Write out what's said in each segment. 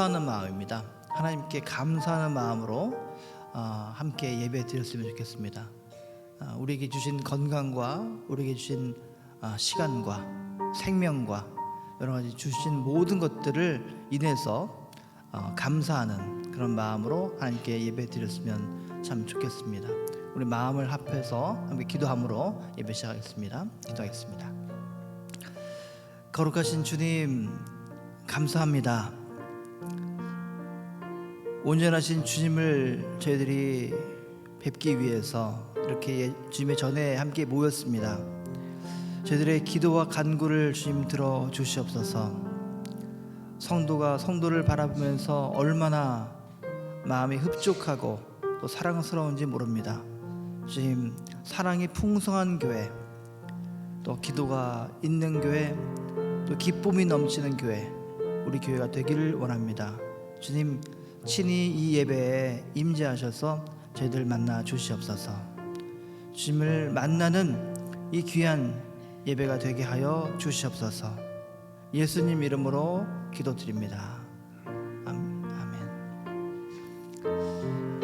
하는 마음입니다. 하나님께 감사하는 마음으로 함께 예배 드렸으면 좋겠습니다. 우리에게 주신 건강과 우리에게 주신 시간과 생명과 여러 가지 주신 모든 것들을 인해서 감사하는 그런 마음으로 하나님께 예배 드렸으면 참 좋겠습니다. 우리 마음을 합해서 함께 기도함으로 예배 시작하겠습니다. 기도하겠습니다. 거룩하신 주님, 감사합니다. 온전하신 주님을 저희들이 뵙기 위해서 이렇게 주님의 전에 함께 모였습니다. 저희들의 기도와 간구를 주님 들어 주시옵소서. 성도가 성도를 바라보면서 얼마나 마음이 흡족하고 또 사랑스러운지 모릅니다. 주님, 사랑이 풍성한 교회, 또 기도가 있는 교회, 또 기쁨이 넘치는 교회, 우리 교회가 되기를 원합니다. 주님, 친히 이 예배에 임재하셔서 저희들 만나 주시옵소서. 주님을 만나는 이 귀한 예배가 되게 하여 주시옵소서. 예수님 이름으로 기도드립니다. 아멘.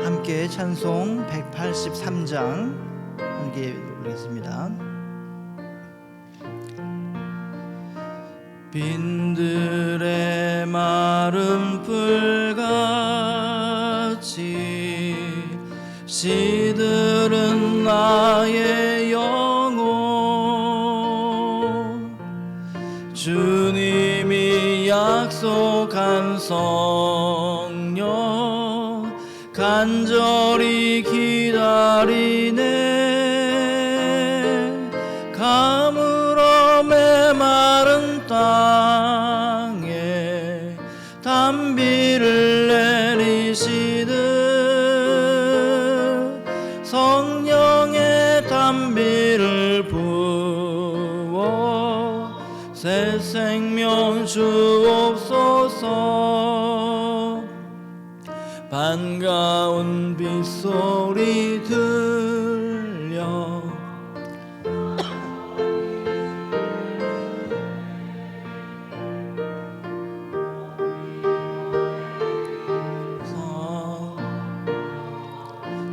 함께 찬송 183장 함께 부르겠습니다. 빈들의 마른 풀같이 시들은 나의 영혼, 주님이 약속한 성령 간절히 기다리네. 가물어 메마른 땅에 단비를 내리시듯 성령의 단비를 부어 새 생명 주옵소서. 반가운 빗소리 들려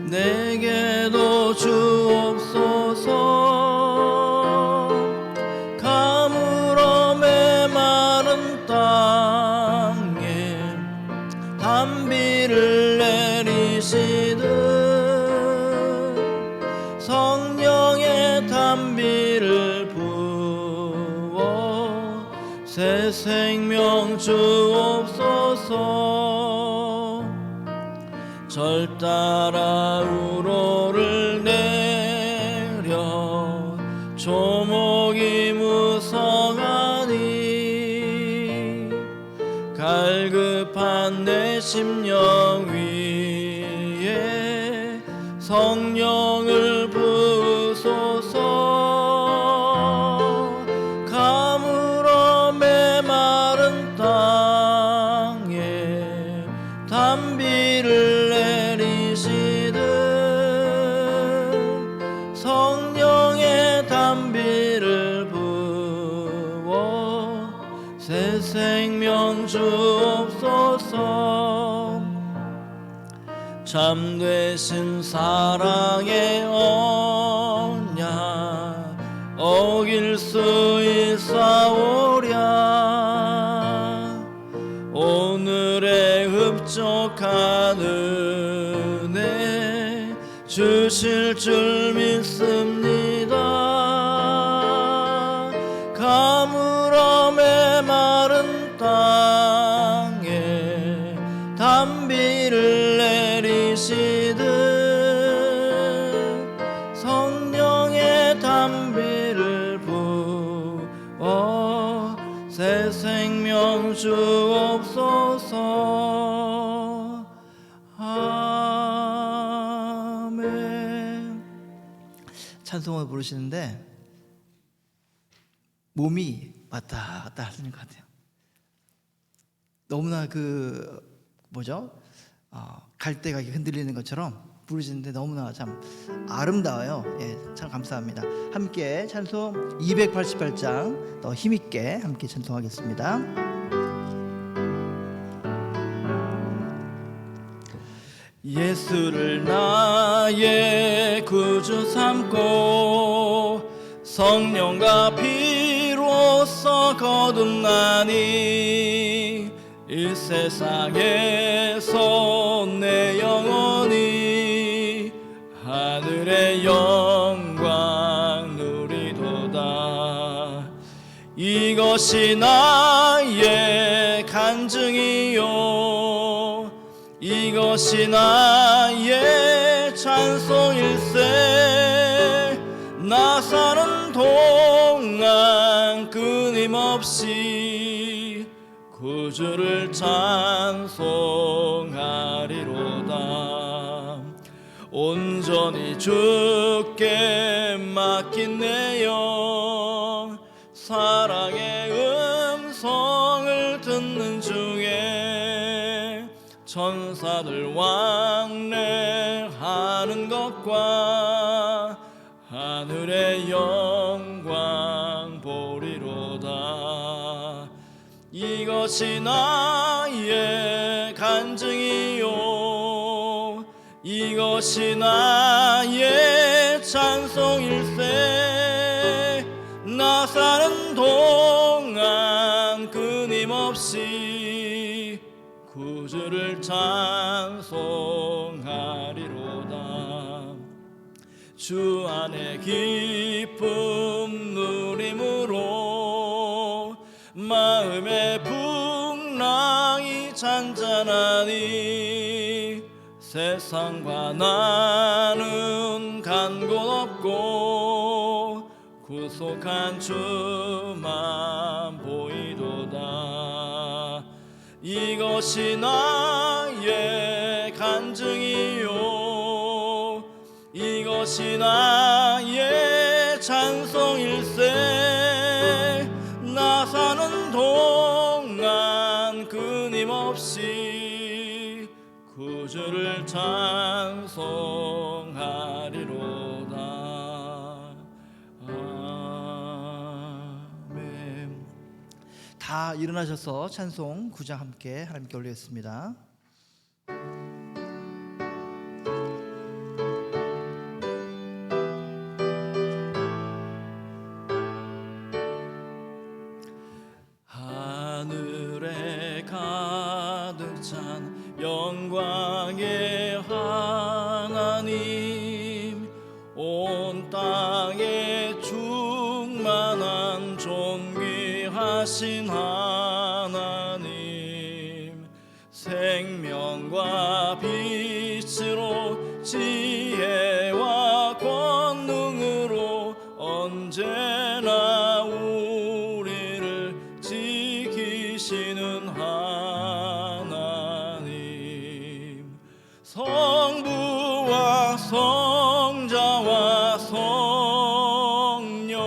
내게도 주옵소서. 가물어 메마른 땅에 단비를 내리시듯 성령의 단비를 부어 새 생명 주옵소서. 절 따라 우로를 내려 조목이 무성하니 갈급한 내 심령 위에 성령을 부으소서. 가물어 메마른 땅에 단비를 성령의 단비를 부어 새 생명 주옵소서. 참되신 사랑의 언약 어길 수 있사오랴. 오늘의 흡족한 은혜 주실 줄 믿습니다. 가물어 메마른 땅에 단비를 내리시듯 성령의 단비를 부어 새 생명 주옵소서. 찬송을 부르시는데 몸이 왔다 갔다 하시는 것 같아요. 너무나 갈대가 흔들리는 것처럼 부르시는데 너무나 참 아름다워요. 예, 참 감사합니다. 함께 찬송 288장 더 힘있게 함께 찬송하겠습니다. 예수를 나의 구주 삼고 성령과 피로써 거듭나니 이 세상에서 내 영혼이 하늘의 영광 누리도다. 이것이 나의 간증이요 이것이 나의 찬송일세. 나 사는 동안 끊임없이 구주를 찬송하리로다. 온전히 주께 맡긴 내 영 사랑의 음성을 듣는 중에 천사들 왕래하는 것과 하늘의 영광 보리로다. 이것이 나의 간증이요 이것이 나의 찬송일세. 나 사는 동안 끊임없이 구주를 찬송하리로다. 주 안에 기쁨 누림으로 마음의 풍랑이 잔잔하니 세상과 나는 간 곳 없고 구속한 주만 보이도다. 이것이 나의 간증이요 이것이 나의 찬송일세. 나 사는 동안 끊임없이 구주를 찬송하리로다. 아멘. 다 일어나셔서 찬송 9장 함께 하나님께 올리겠습니다. 하늘에 가득 찬 영광의 하나님, 온 땅에 충만한 존귀하신 하나님, 생명과 빛으로 지혜와 권능으로 언제나 우리를 지키시는 하나님, 성부와 성자와 성령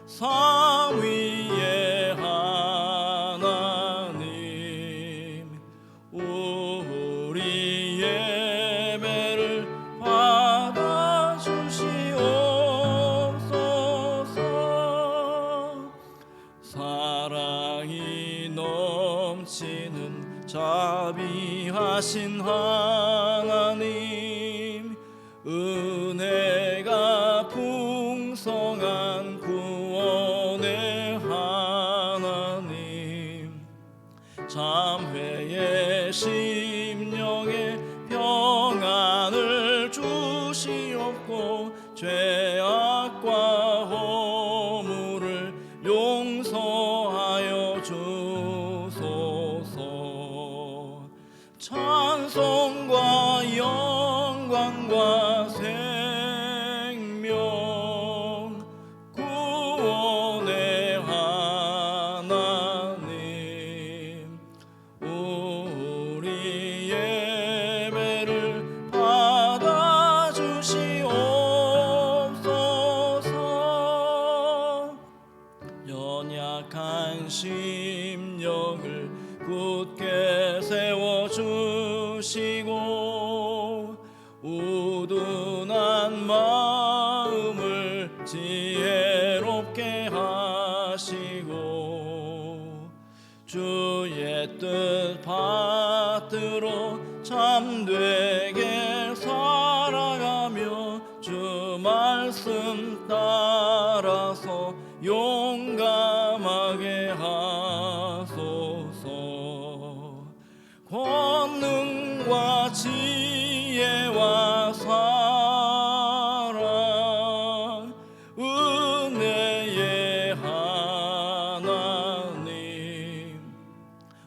삼위의 하나님, 우리 예배를 받아주시옵소서. 사랑이 넘치는 자비하신 하나님, 은혜가 풍성한 구원의 하나님, 참회의 심령에 평안을 주시옵고 죄악과 허물을 용서하여 주소서. 찬송과 영광과 생명 구원의 하나님, 우리 예배를 받아주시옵소서. 연약한 심령을 굳게 세워주시고 우둔한 마음을 지혜롭게 하시고 주의 뜻 받들어 참되게 살아가며 주 말씀 따라서 용감하게 하소서. 권능과 지혜와 사랑 은혜의 하나님,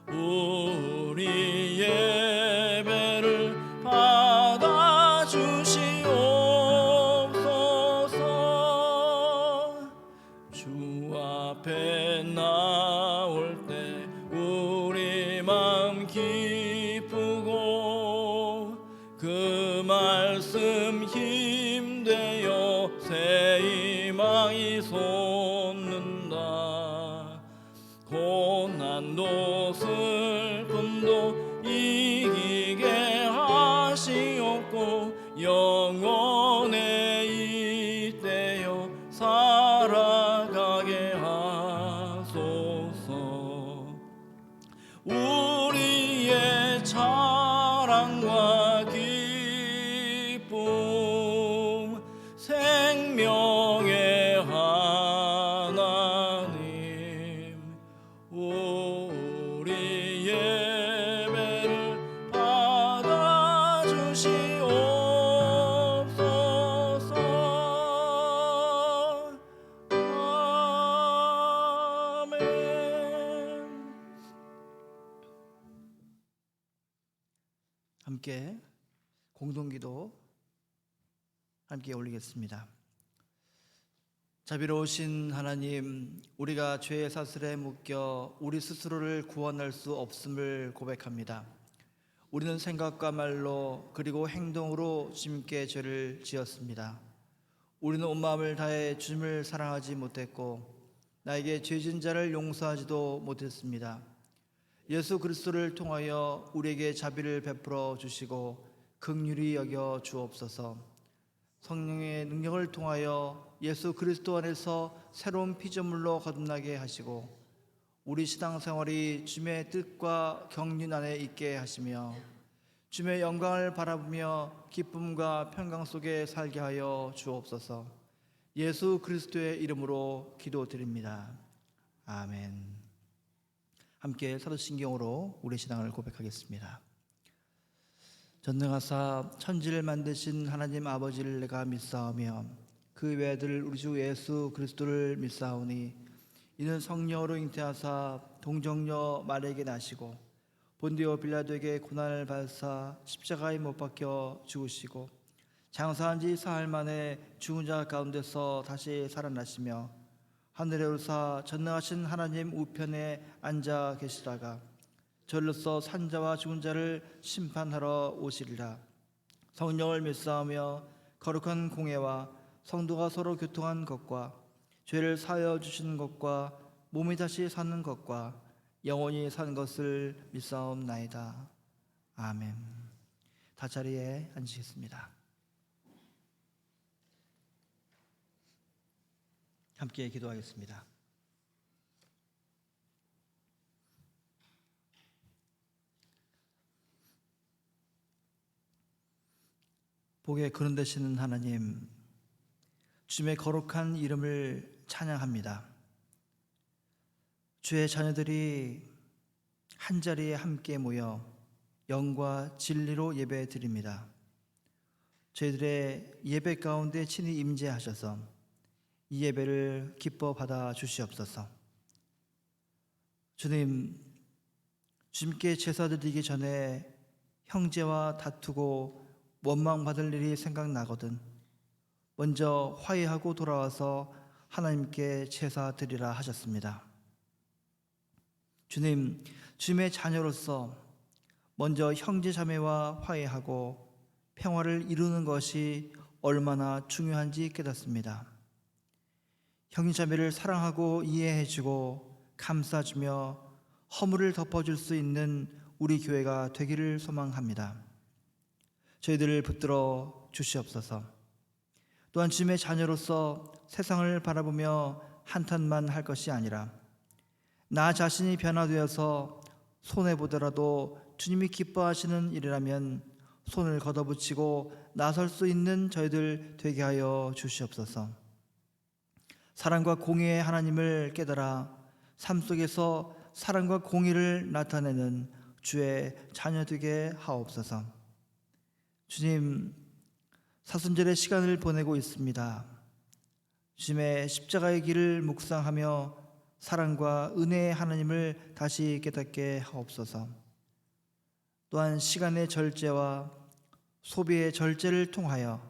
우리 예배를 받아주시옵소서. 주 앞에 나올 때 우리 마음 기쁘고 그 말씀 힘되어 새 희망이 솟는다. 고난도 슬픔도 이기게 하시옵고 영원에 이때여 살아가게 하소서. 우리의 자랑과 기쁨 생명의 하나님, 우리 예배를 받아주시옵소서. 아멘. 함께 공동기도 함께 올리겠습니다. 자비로우신 하나님, 우리가 죄의 사슬에 묶여 우리 스스로를 구원할 수 없음을 고백합니다. 우리는 생각과 말로 그리고 행동으로 주님께 죄를 지었습니다. 우리는 온 마음을 다해 주님을 사랑하지 못했고 나에게 죄진 자를 용서하지도 못했습니다. 예수 그리스도를 통하여 우리에게 자비를 베풀어 주시고 긍휼히 여겨 주옵소서. 성령의 능력을 통하여 예수 그리스도 안에서 새로운 피조물로 거듭나게 하시고 우리 신앙생활이 주님의 뜻과 경륜 안에 있게 하시며 주님의 영광을 바라보며 기쁨과 평강 속에 살게 하여 주옵소서. 예수 그리스도의 이름으로 기도드립니다. 아멘. 함께 사도신경으로 우리 신앙을 고백하겠습니다. 전능하사 천지를 만드신 하나님 아버지를 내가 믿사오며 그 외아들 우리 주 예수 그리스도를 믿사오니 이는 성령으로 잉태하사 동정녀 마리아에게 나시고 본디오 빌라도에게 고난을 받으사 십자가에 못 박혀 죽으시고 장사한 지 사흘 만에 죽은 자 가운데서 다시 살아나시며 하늘에 오르사 전능하신 하나님 우편에 앉아 계시다가 저리로서 산자와 죽은 자를 심판하러 오시리라. 성령을 믿사오며 거룩한 공회와 성도가 서로 교통한 것과 죄를 사하여 주시는 것과 몸이 다시 사는 것과 영원히 사는 것을 믿사옵나이다. 아멘. 다 자리에 앉으시겠습니다. 함께 기도하겠습니다. 복에 거듭되시는 하나님, 주님의 거룩한 이름을 찬양합니다. 주의 자녀들이 한자리에 함께 모여 영과 진리로 예배 드립니다. 저희들의 예배 가운데 친히 임재하셔서 이 예배를 기뻐 받아 주시옵소서. 주님, 주님께 제사 드리기 전에 형제와 다투고 원망받을 일이 생각나거든 먼저 화해하고 돌아와서 하나님께 제사 드리라 하셨습니다. 주님, 주님의 자녀로서 먼저 형제 자매와 화해하고 평화를 이루는 것이 얼마나 중요한지 깨닫습니다. 형제 자매를 사랑하고 이해해주고 감싸주며 허물을 덮어줄 수 있는 우리 교회가 되기를 소망합니다. 저희들을 붙들어 주시옵소서. 또한 주님의 자녀로서 세상을 바라보며 한탄만 할 것이 아니라 나 자신이 변화되어서 손해보더라도 주님이 기뻐하시는 일이라면 손을 걷어붙이고 나설 수 있는 저희들 되게 하여 주시옵소서. 사랑과 공의의 하나님을 깨달아 삶 속에서 사랑과 공의를 나타내는 주의 자녀 되게 하옵소서. 주님, 사순절의 시간을 보내고 있습니다. 주님의 십자가의 길을 묵상하며 사랑과 은혜의 하나님을 다시 깨닫게 하옵소서. 또한 시간의 절제와 소비의 절제를 통하여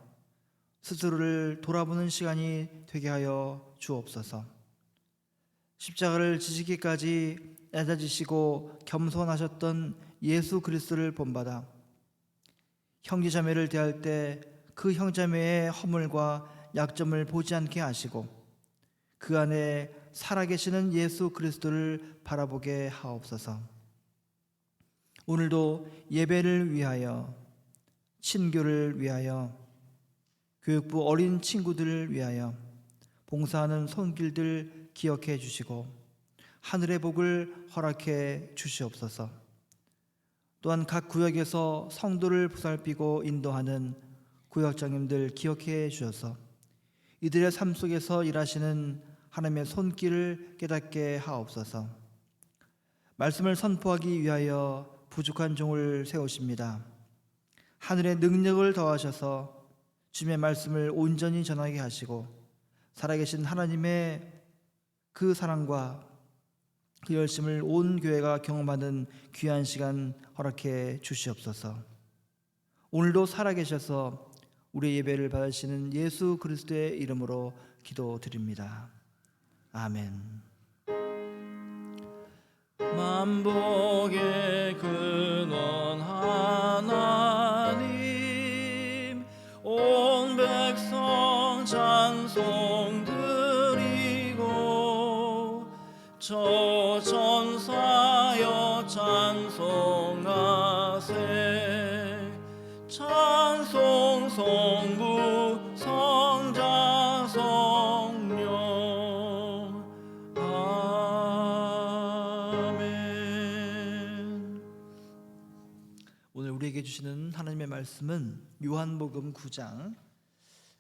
스스로를 돌아보는 시간이 되게 하여 주옵소서. 십자가를 지시기까지 애다지시고 겸손하셨던 예수 그리스도를 본받아 형제자매를 대할 때 그 형제자매의 허물과 약점을 보지 않게 하시고 그 안에 살아계시는 예수 그리스도를 바라보게 하옵소서. 오늘도 예배를 위하여, 친교를 위하여, 교육부 어린 친구들을 위하여 봉사하는 손길들 기억해 주시고 하늘의 복을 허락해 주시옵소서. 또한 각 구역에서 성도를 보살피고 인도하는 구역장님들 기억해 주셔서 이들의 삶 속에서 일하시는 하나님의 손길을 깨닫게 하옵소서. 말씀을 선포하기 위하여 부족한 종을 세우십니다. 하늘의 능력을 더하셔서 주님의 말씀을 온전히 전하게 하시고 살아계신 하나님의 그 사랑과 그 열심을 온 교회가 경험하는 귀한 시간 허락해 주시옵소서. 오늘도 살아계셔서 우리 예배를 받으시는 예수 그리스도의 이름으로 기도드립니다. 아멘. 만복의 근원 하나님, 온 백성 찬송 드리고 저 천사여 찬송하세. 찬송 성부 성자 성령. 아멘. 오늘 우리에게 주시는 하나님의 말씀은 요한복음 9장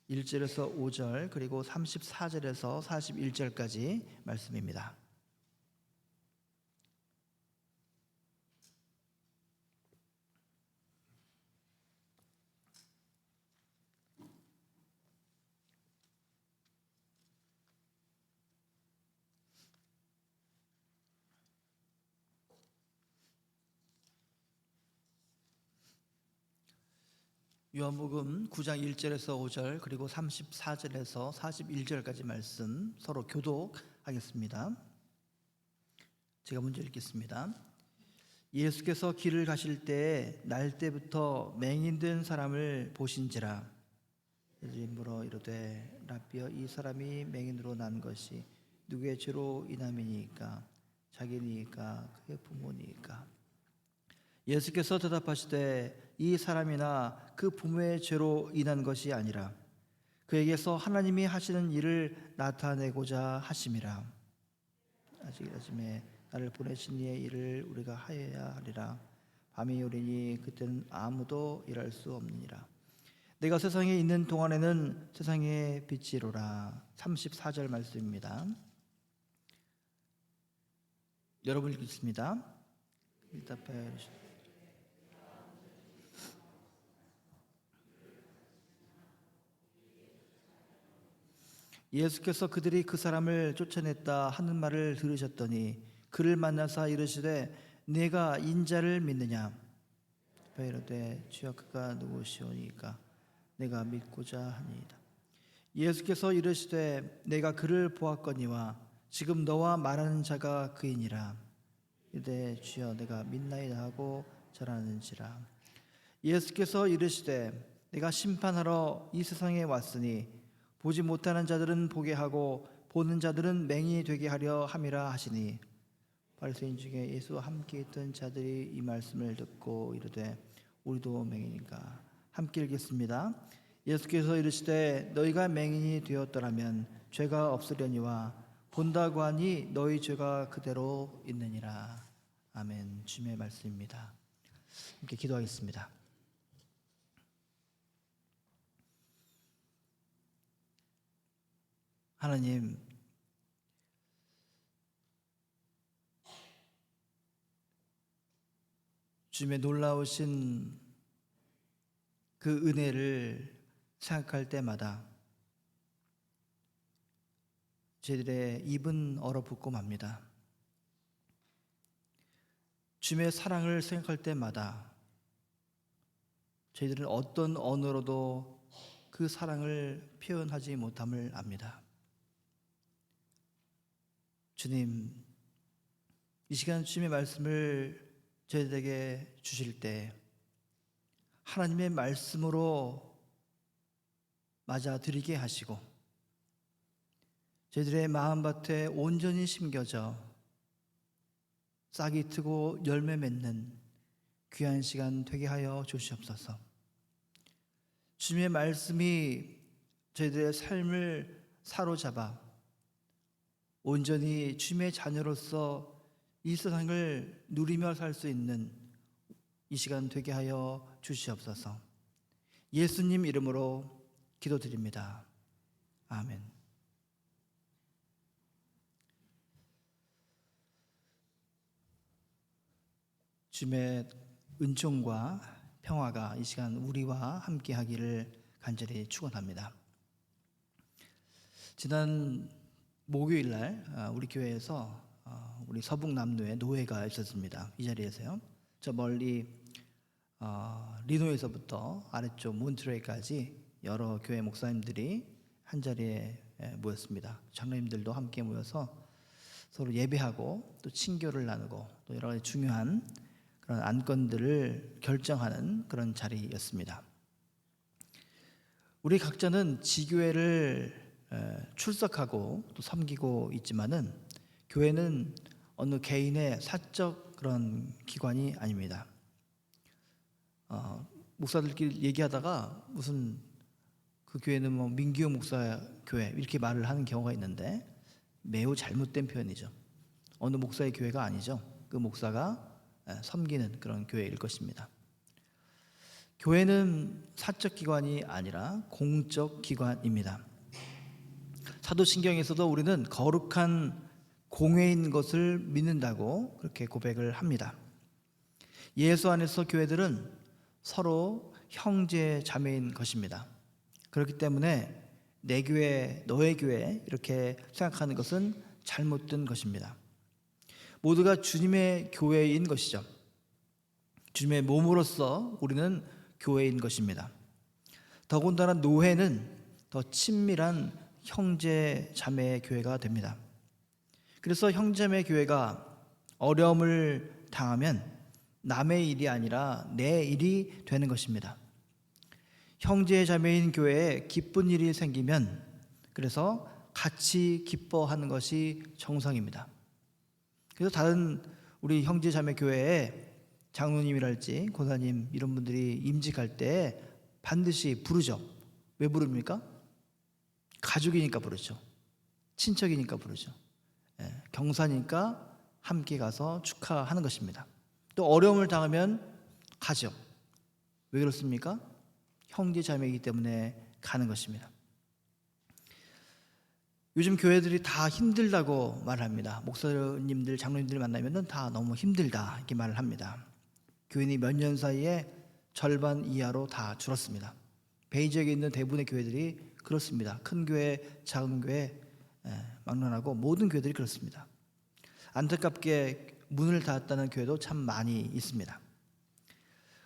1절에서 5절 그리고 34절에서 41절까지 말씀입니다. 요한복음 9장 1절에서 5절 그리고 34절에서 41절까지 말씀 서로 교독하겠습니다. 제가 먼저 읽겠습니다. 예수께서 길을 가실 때에 날 때부터 맹인된 사람을 보신지라. 예수님 물어 이르되 라삐여, 이 사람이 맹인으로 난 것이 누구의 죄로 인함이니까? 자기니까 그의 부모니까? 예수께서 대답하시되 이 사람이나 그 부모의 죄로 인한 것이 아니라 그에게서 하나님이 하시는 일을 나타내고자 하심이라. 아직 아침에 나를 보내신 이의 일을 우리가 하여야 하리라. 밤이 오리니 그때는 아무도 일할 수 없느니라. 내가 세상에 있는 동안에는 세상의 빛이로라. 34절 말씀입니다. 여러분 읽겠습니다. 예수께서 그들이 그 사람을 쫓아냈다 하는 말을 들으셨더니 그를 만나사 이르시되 내가 인자를 믿느냐? 이르되 주여 그가 누구시오니까? 내가 믿고자 하니이다. 예수께서 이르시되 내가 그를 보았거니와 지금 너와 말하는 자가 그이니라. 이르되 주여 내가 믿나이다 하고 절하는지라. 예수께서 이르시되 내가 심판하러 이 세상에 왔으니 보지 못하는 자들은 보게 하고 보는 자들은 맹인이 되게 하려 함이라 하시니 바리새인 중에 예수와 함께 있던 자들이 이 말씀을 듣고 이르되 우리도 맹인인가? 함께 읽겠습니다. 예수께서 이르시되 너희가 맹인이 되었더라면 죄가 없으려니와 본다고 하니 너희 죄가 그대로 있느니라. 아멘. 주님의 말씀입니다. 함께 기도하겠습니다. 하나님, 주님의 놀라우신 그 은혜를 생각할 때마다 저희들의 입은 얼어붙고 맙니다. 주님의 사랑을 생각할 때마다 저희들은 어떤 언어로도 그 사랑을 표현하지 못함을 압니다. 주님, 이 시간 주님의 말씀을 저희들에게 주실 때 하나님의 말씀으로 맞아들이게 하시고 저희들의 마음밭에 온전히 심겨져 싹이 트고 열매 맺는 귀한 시간 되게 하여 주시옵소서. 주님의 말씀이 저희들의 삶을 사로잡아 온전히 주님의 자녀로서 이 세상을 누리며 살 수 있는 이 시간 되게 하여 주시옵소서. 예수님 이름으로 기도드립니다. 아멘. 주님의 은총과 평화가 이 시간 우리와 함께 하기를 간절히 축원합니다. 지난 목요일 날 우리 교회에서 우리 서북남로에 노회가 있었습니다. 이 자리에서요. 저 멀리 리노에서부터 아래쪽 몬트레이까지 여러 교회 목사님들이 한 자리에 모였습니다. 장로님들도 함께 모여서 서로 예배하고 또 친교를 나누고 또 여러 가지 중요한 그런 안건들을 결정하는 그런 자리였습니다. 우리 각자는 지교회를 출석하고 또 섬기고 있지만은 교회는 어느 개인의 사적 그런 기관이 아닙니다. 목사들끼리 얘기하다가 무슨 그 교회는 뭐 민기호 목사 교회 이렇게 말을 하는 경우가 있는데 매우 잘못된 표현이죠. 어느 목사의 교회가 아니죠. 그 목사가 섬기는 그런 교회일 것입니다. 교회는 사적 기관이 아니라 공적 기관입니다. 사도신경에서도 우리는 거룩한 공회인 것을 믿는다고 그렇게 고백을 합니다. 예수 안에서 교회들은 서로 형제 자매인 것입니다. 그렇기 때문에 내 교회, 너의 교회 이렇게 생각하는 것은 잘못된 것입니다. 모두가 주님의 교회인 것이죠. 주님의 몸으로서 우리는 교회인 것입니다. 더군다나 노회는 더 친밀한 형제 자매의 교회가 됩니다. 그래서 형제자매 교회가 어려움을 당하면 남의 일이 아니라 내 일이 되는 것입니다. 형제 자매인 교회에 기쁜 일이 생기면 그래서 같이 기뻐하는 것이 정상입니다. 그래서 다른 우리 형제 자매 교회에 장로님이랄지 권사님 이런 분들이 임직할 때 반드시 부르죠. 왜 부릅니까? 가족이니까 부르죠. 친척이니까 부르죠. 경사니까 함께 가서 축하하는 것입니다. 또 어려움을 당하면 가죠. 왜 그렇습니까? 형제 자매이기 때문에 가는 것입니다. 요즘 교회들이 다 힘들다고 말합니다. 목사님들, 장로님들 만나면 다 너무 힘들다 이렇게 말을 합니다. 교인이 몇 년 사이에 절반 이하로 다 줄었습니다. 베이 지역에 있는 대부분의 교회들이 그렇습니다. 큰 교회, 작은 교회 막론하고 모든 교회들이 그렇습니다. 안타깝게 문을 닫았다는 교회도 참 많이 있습니다.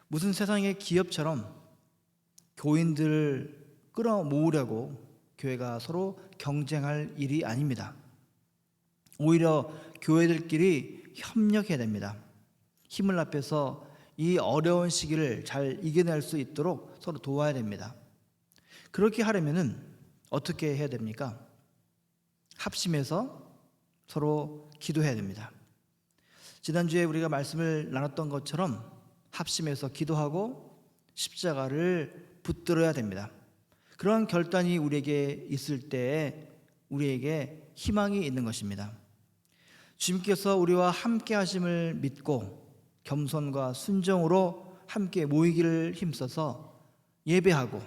무슨 세상의 기업처럼 교인들을 끌어모으려고 교회가 서로 경쟁할 일이 아닙니다. 오히려 교회들끼리 협력해야 됩니다. 힘을 합해서 이 어려운 시기를 잘 이겨낼 수 있도록 서로 도와야 됩니다. 그렇게 하려면 어떻게 해야 됩니까? 합심해서 서로 기도해야 됩니다. 지난주에 우리가 말씀을 나눴던 것처럼 합심해서 기도하고 십자가를 붙들어야 됩니다. 그러한 결단이 우리에게 있을 때에 우리에게 희망이 있는 것입니다. 주님께서 우리와 함께 하심을 믿고 겸손과 순정으로 함께 모이기를 힘써서 예배하고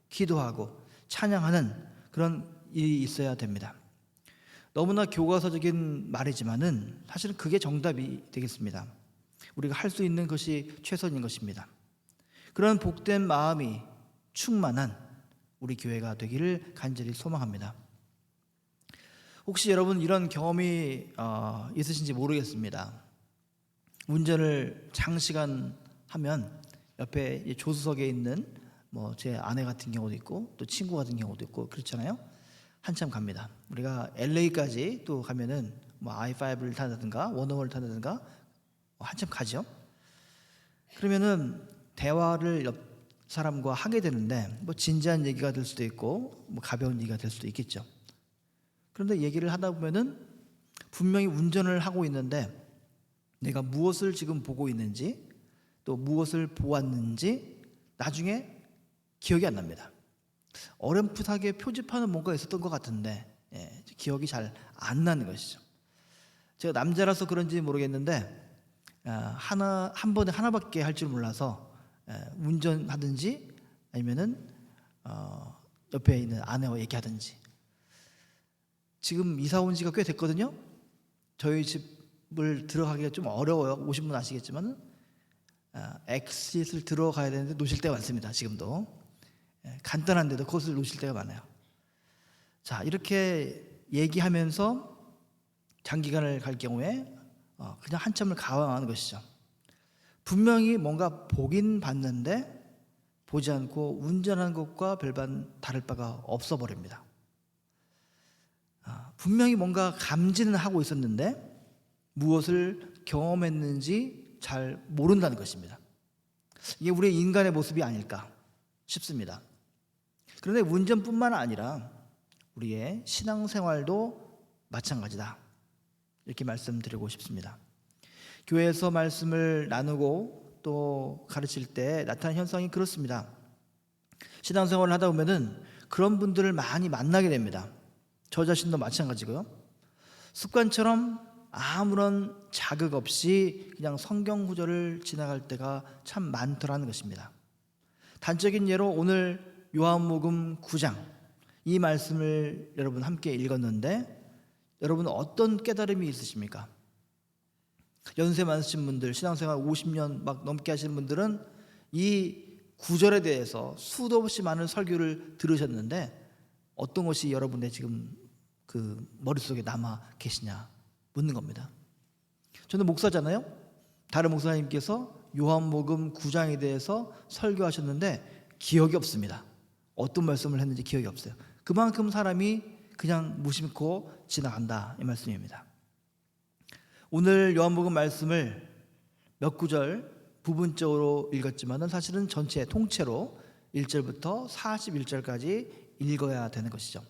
기도하고 찬양하는 그런 일이 있어야 됩니다. 너무나 교과서적인 말이지만은 사실은 그게 정답이 되겠습니다. 우리가 할 수 있는 것이 최선인 것입니다. 그런 복된 마음이 충만한 우리 교회가 되기를 간절히 소망합니다. 혹시 여러분 이런 경험이 있으신지 모르겠습니다. 운전을 장시간 하면 옆에 조수석에 있는 제 아내 같은 경우도 있고 또 친구 같은 경우도 있고 그렇잖아요. 한참 갑니다. 우리가 LA까지 또 가면은 I5를 타든가 원호를 타든가 한참 가죠. 그러면은 대화를 옆 사람과 하게 되는데 진지한 얘기가 될 수도 있고 가벼운 얘기가 될 수도 있겠죠. 그런데 얘기를 하다 보면은 분명히 운전을 하고 있는데 내가 무엇을 지금 보고 있는지 또 무엇을 보았는지 나중에 기억이 안 납니다. 어렴풋하게 표지판은 뭔가 있었던 것 같은데 기억이 잘 안 나는 것이죠. 제가 남자라서 그런지 모르겠는데 한 번에 하나밖에 할 줄 몰라서 운전하든지 아니면은 옆에 있는 아내와 얘기하든지. 지금 이사 온 지가 꽤 됐거든요. 저희 집을 들어가기가 좀 어려워요. 오신 분 아시겠지만 엑싯을 들어가야 되는데 놓칠 때가 많습니다. 지금도 간단한데도 그것을 놓칠 때가 많아요. 자, 이렇게 얘기하면서 장기간을 갈 경우에 그냥 한참을 가왕하는 것이죠. 분명히 뭔가 보긴 봤는데 보지 않고 운전하는 것과 별반 다를 바가 없어 버립니다. 분명히 뭔가 감지는 하고 있었는데 무엇을 경험했는지 잘 모른다는 것입니다. 이게 우리 인간의 모습이 아닐까 싶습니다. 그런데 운전뿐만 아니라 우리의 신앙생활도 마찬가지다. 이렇게 말씀드리고 싶습니다. 교회에서 말씀을 나누고 또 가르칠 때 나타나는 현상이 그렇습니다. 신앙생활을 하다 보면은 그런 분들을 많이 만나게 됩니다. 저 자신도 마찬가지고요. 습관처럼 아무런 자극 없이 그냥 성경 구절을 지나갈 때가 참 많더라는 것입니다. 단적인 예로 오늘 요한복음 9장 이 말씀을 여러분 함께 읽었는데 여러분은 어떤 깨달음이 있으십니까? 연세 많으신 분들, 신앙생활 50년 막 넘게 하시는 분들은 이 구절에 대해서 수도 없이 많은 설교를 들으셨는데 어떤 것이 여러분의 지금 그 머릿속에 남아 계시냐 묻는 겁니다. 저는 목사잖아요. 다른 목사님께서 요한복음 9장에 대해서 설교하셨는데 기억이 없습니다. 어떤 말씀을 했는지 기억이 없어요. 그만큼 사람이 그냥 무심코 지나간다 이 말씀입니다. 오늘 요한복음 말씀을 몇 구절 부분적으로 읽었지만은 사실은 전체 통째로 1절부터 41절까지 읽어야 되는 것이죠.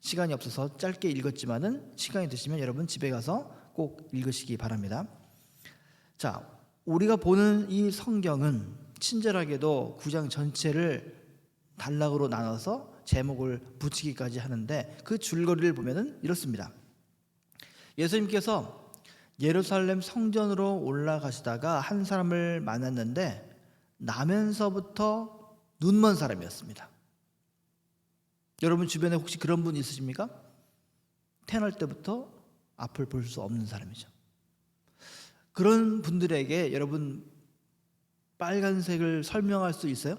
시간이 없어서 짧게 읽었지만은 시간이 되시면 여러분 집에 가서 꼭 읽으시기 바랍니다. 자, 우리가 보는 이 성경은 친절하게도 9장 전체를 단락으로 나눠서 제목을 붙이기까지 하는데 그 줄거리를 보면은 이렇습니다. 예수님께서 예루살렘 성전으로 올라가시다가 한 사람을 만났는데 나면서부터 눈먼 사람이었습니다. 여러분 주변에 혹시 그런 분 있으십니까? 태어날 때부터 앞을 볼 수 없는 사람이죠. 그런 분들에게 여러분 빨간색을 설명할 수 있어요?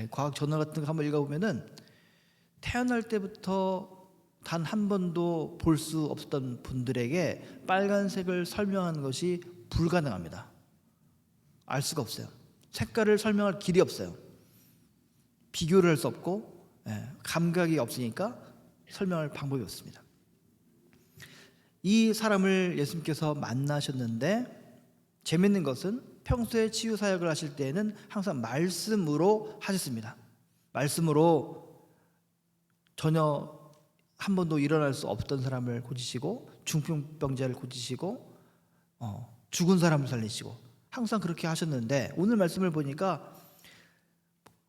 과학 저널 같은 거 한번 읽어보면은 태어날 때부터 단 한 번도 볼 수 없었던 분들에게 빨간색을 설명하는 것이 불가능합니다. 알 수가 없어요. 색깔을 설명할 길이 없어요. 비교를 할 수 없고 감각이 없으니까 설명할 방법이 없습니다. 이 사람을 예수님께서 만나셨는데 재밌는 것은 평소에 치유 사역을 하실 때에는 항상 말씀으로 하셨습니다. 말씀으로 전혀 한 번도 일어날 수 없던 사람을 고치시고 중풍병자를 고치시고 죽은 사람을 살리시고 항상 그렇게 하셨는데 오늘 말씀을 보니까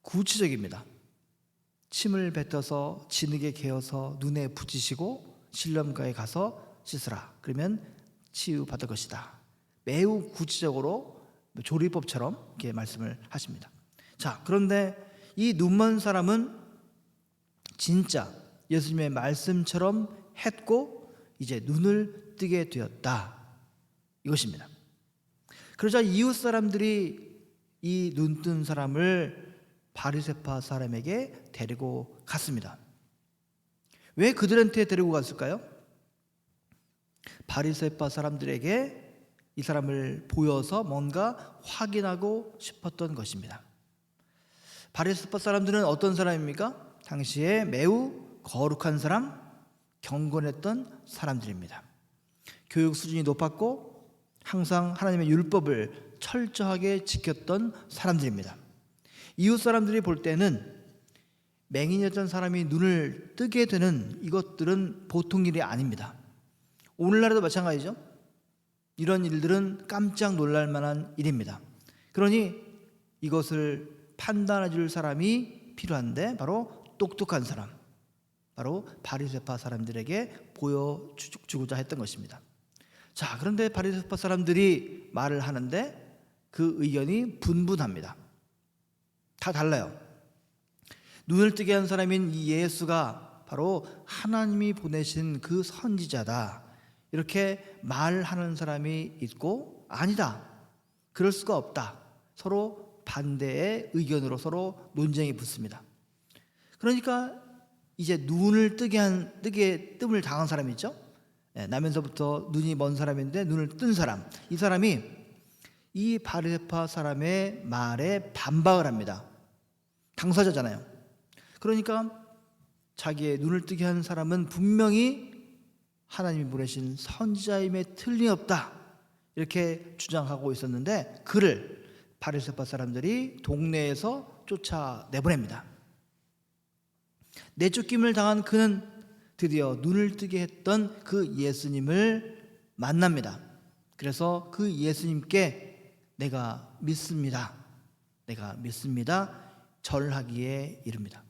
구체적입니다. 침을 뱉어서 진흙에 개어서 눈에 붙이시고 실험가에 가서 씻으라. 그러면 치유받을 것이다. 매우 구체적으로 조리법처럼 이렇게 말씀을 하십니다. 자, 그런데 이 눈먼 사람은 진짜 예수님의 말씀처럼 했고 이제 눈을 뜨게 되었다, 이것입니다. 그러자 이웃 사람들이 이 눈뜬 사람을 바리새파 사람에게 데리고 갔습니다. 왜 그들한테 데리고 갔을까요? 바리새파 사람들에게 이 사람을 보여서 뭔가 확인하고 싶었던 것입니다. 바리새파 사람들은 어떤 사람입니까? 당시에 매우 거룩한 사람, 경건했던 사람들입니다. 교육 수준이 높았고 항상 하나님의 율법을 철저하게 지켰던 사람들입니다. 이웃 사람들이 볼 때는 맹인이었던 사람이 눈을 뜨게 되는 이것들은 보통 일이 아닙니다. 오늘날에도 마찬가지죠. 이런 일들은 깜짝 놀랄 만한 일입니다. 그러니 이것을 판단해 줄 사람이 필요한데 바로 똑똑한 사람, 바로 바리새파 사람들에게 보여주고자 했던 것입니다. 자, 그런데 바리새파 사람들이 말을 하는데 그 의견이 분분합니다. 다 달라요. 눈을 뜨게 한 사람인 이 예수가 바로 하나님이 보내신 그 선지자다, 이렇게 말하는 사람이 있고, 아니다, 그럴 수가 없다, 서로 반대의 의견으로 서로 논쟁이 붙습니다. 그러니까 이제 눈을 뜸을 당한 사람이 있죠. 나면서부터 눈이 먼 사람인데 눈을 뜬 사람, 이 사람이 이 바리새파 사람의 말에 반박을 합니다. 당사자잖아요. 그러니까 자기의 눈을 뜨게 한 사람은 분명히 하나님이 보내신 선지자임에 틀림없다, 이렇게 주장하고 있었는데 그를 바리새파 사람들이 동네에서 쫓아내보냅니다. 내쫓김을 당한 그는 드디어 눈을 뜨게 했던 그 예수님을 만납니다. 그래서 그 예수님께 내가 믿습니다, 절하기에 이릅니다.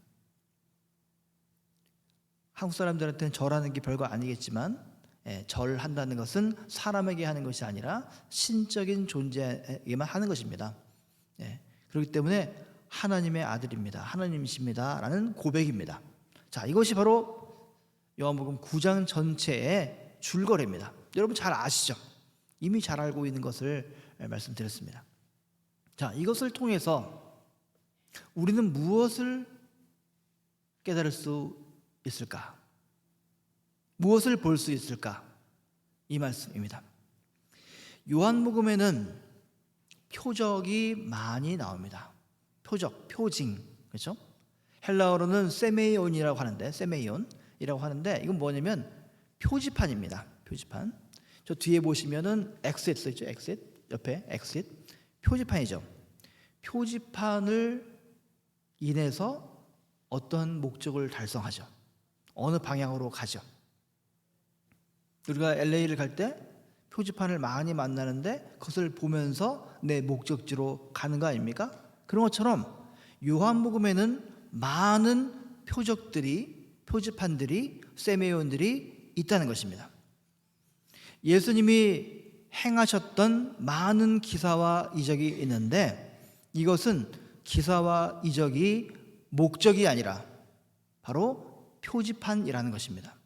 한국 사람들한테는 절하는 게 별거 아니겠지만 절한다는 것은 사람에게 하는 것이 아니라 신적인 존재에게만 하는 것입니다. 그렇기 때문에 하나님의 아들입니다, 하나님이십니다 라는 고백입니다. 자, 이것이 바로 요한복음 9장 전체의 줄거리입니다. 여러분 잘 아시죠? 이미 잘 알고 있는 것을 말씀드렸습니다. 자, 이것을 통해서 우리는 무엇을 깨달을 수 있을까? 무엇을 볼 수 있을까? 이 말씀입니다. 요한복음에는 표적이 많이 나옵니다. 표징, 그렇죠? 헬라어로는 세메이온이라고 하는데 이건 뭐냐면 표지판입니다. 표지판. 저 뒤에 보시면은 엑싯 써있죠. 엑싯 옆에 엑싯, 표지판이죠. 표지판을 인해서 어떤 목적을 달성하죠. 어느 방향으로 가죠. 우리가 LA를 갈 때 표지판을 많이 만나는데 그것을 보면서 내 목적지로 가는 거 아닙니까? 그런 것처럼 요한복음에는 많은 표지판들이, 세메온들이 있다는 것입니다. 예수님이 행하셨던 많은 기사와 이적이 있는데 이것은 기사와 이적이 목적이 아니라 바로 표지판이라는 것입니다.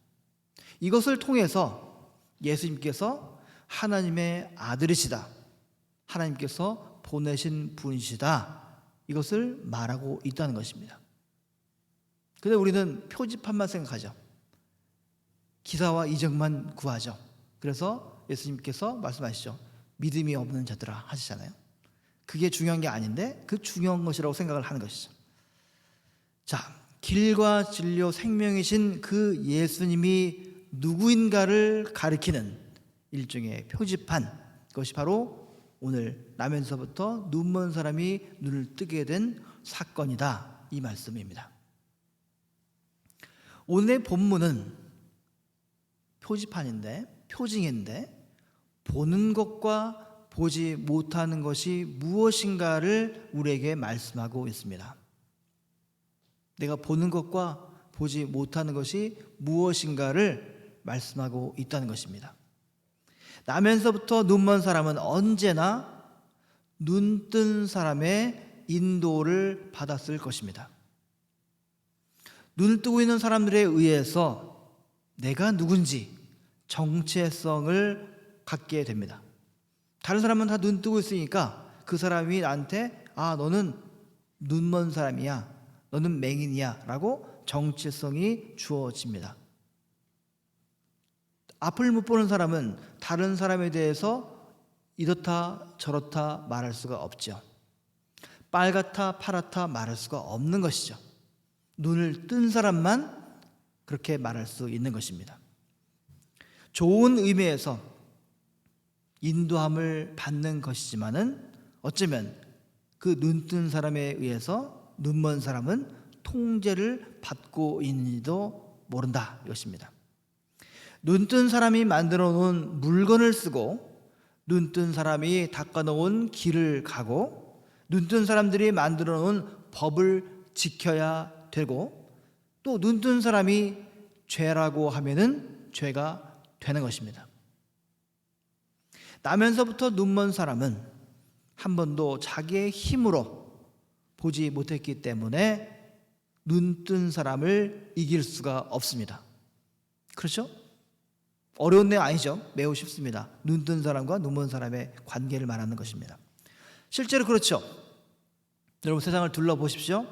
이것을 통해서 예수님께서 하나님의 아들이시다, 하나님께서 보내신 분이시다, 이것을 말하고 있다는 것입니다. 그런데 우리는 표지판만 생각하죠. 기사와 이적만 구하죠. 그래서 예수님께서 말씀하시죠. 믿음이 없는 자들아 하시잖아요. 그게 중요한 게 아닌데 그 중요한 것이라고 생각을 하는 것이죠. 자, 길과 진료 생명이신 그 예수님이 누구인가를 가리키는 일종의 표지판, 그것이 바로 오늘 나면서부터 눈먼 사람이 눈을 뜨게 된 사건이다, 이 말씀입니다. 오늘의 본문은 표징인데 보는 것과 보지 못하는 것이 무엇인가를 우리에게 말씀하고 있습니다. 내가 보는 것과 보지 못하는 것이 무엇인가를 말씀하고 있다는 것입니다. 나면서부터 눈먼 사람은 언제나 눈뜬 사람의 인도를 받았을 것입니다. 눈을 뜨고 있는 사람들에 의해서 내가 누군지 정체성을 갖게 됩니다. 다른 사람은 다 눈 뜨고 있으니까 그 사람이 나한테 너는 눈먼 사람이야, 너는 맹인이야 라고 정체성이 주어집니다. 앞을 못 보는 사람은 다른 사람에 대해서 이렇다 저렇다 말할 수가 없죠. 빨갛다 파랗다 말할 수가 없는 것이죠. 눈을 뜬 사람만 그렇게 말할 수 있는 것입니다. 좋은 의미에서 인도함을 받는 것이지만은 어쩌면 그 눈뜬 사람에 의해서 눈먼 사람은 통제를 받고 있는지도 모른다 이것입니다. 눈뜬 사람이 만들어 놓은 물건을 쓰고 눈뜬 사람이 닦아 놓은 길을 가고 눈뜬 사람들이 만들어 놓은 법을 지켜야 되고 또 눈뜬 사람이 죄라고 하면은 죄가 되는 것입니다. 나면서부터 눈먼 사람은 한 번도 자기의 힘으로 보지 못했기 때문에 눈뜬 사람을 이길 수가 없습니다. 그렇죠? 어려운 내용 아니죠? 매우 쉽습니다. 눈뜬 사람과 눈먼 사람의 관계를 말하는 것입니다. 실제로 그렇죠. 여러분 세상을 둘러보십시오.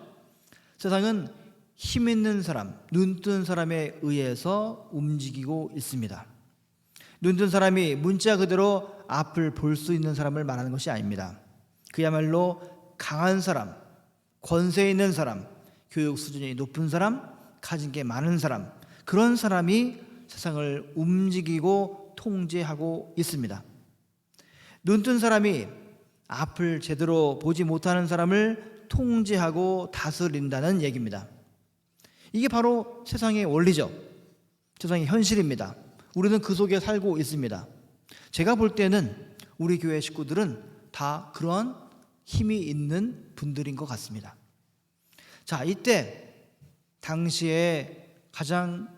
세상은 힘 있는 사람, 눈뜬 사람에 의해서 움직이고 있습니다. 눈뜬 사람이 문자 그대로 앞을 볼 수 있는 사람을 말하는 것이 아닙니다. 그야말로 강한 사람, 권세 있는 사람, 교육 수준이 높은 사람, 가진 게 많은 사람, 그런 사람이 세상을 움직이고 통제하고 있습니다. 눈뜬 사람이 앞을 제대로 보지 못하는 사람을 통제하고 다스린다는 얘기입니다. 이게 바로 세상의 원리죠. 세상의 현실입니다. 우리는 그 속에 살고 있습니다. 제가 볼 때는 우리 교회 식구들은 다 그런 힘이 있는 분들인 것 같습니다. 자, 이때 당시에 가장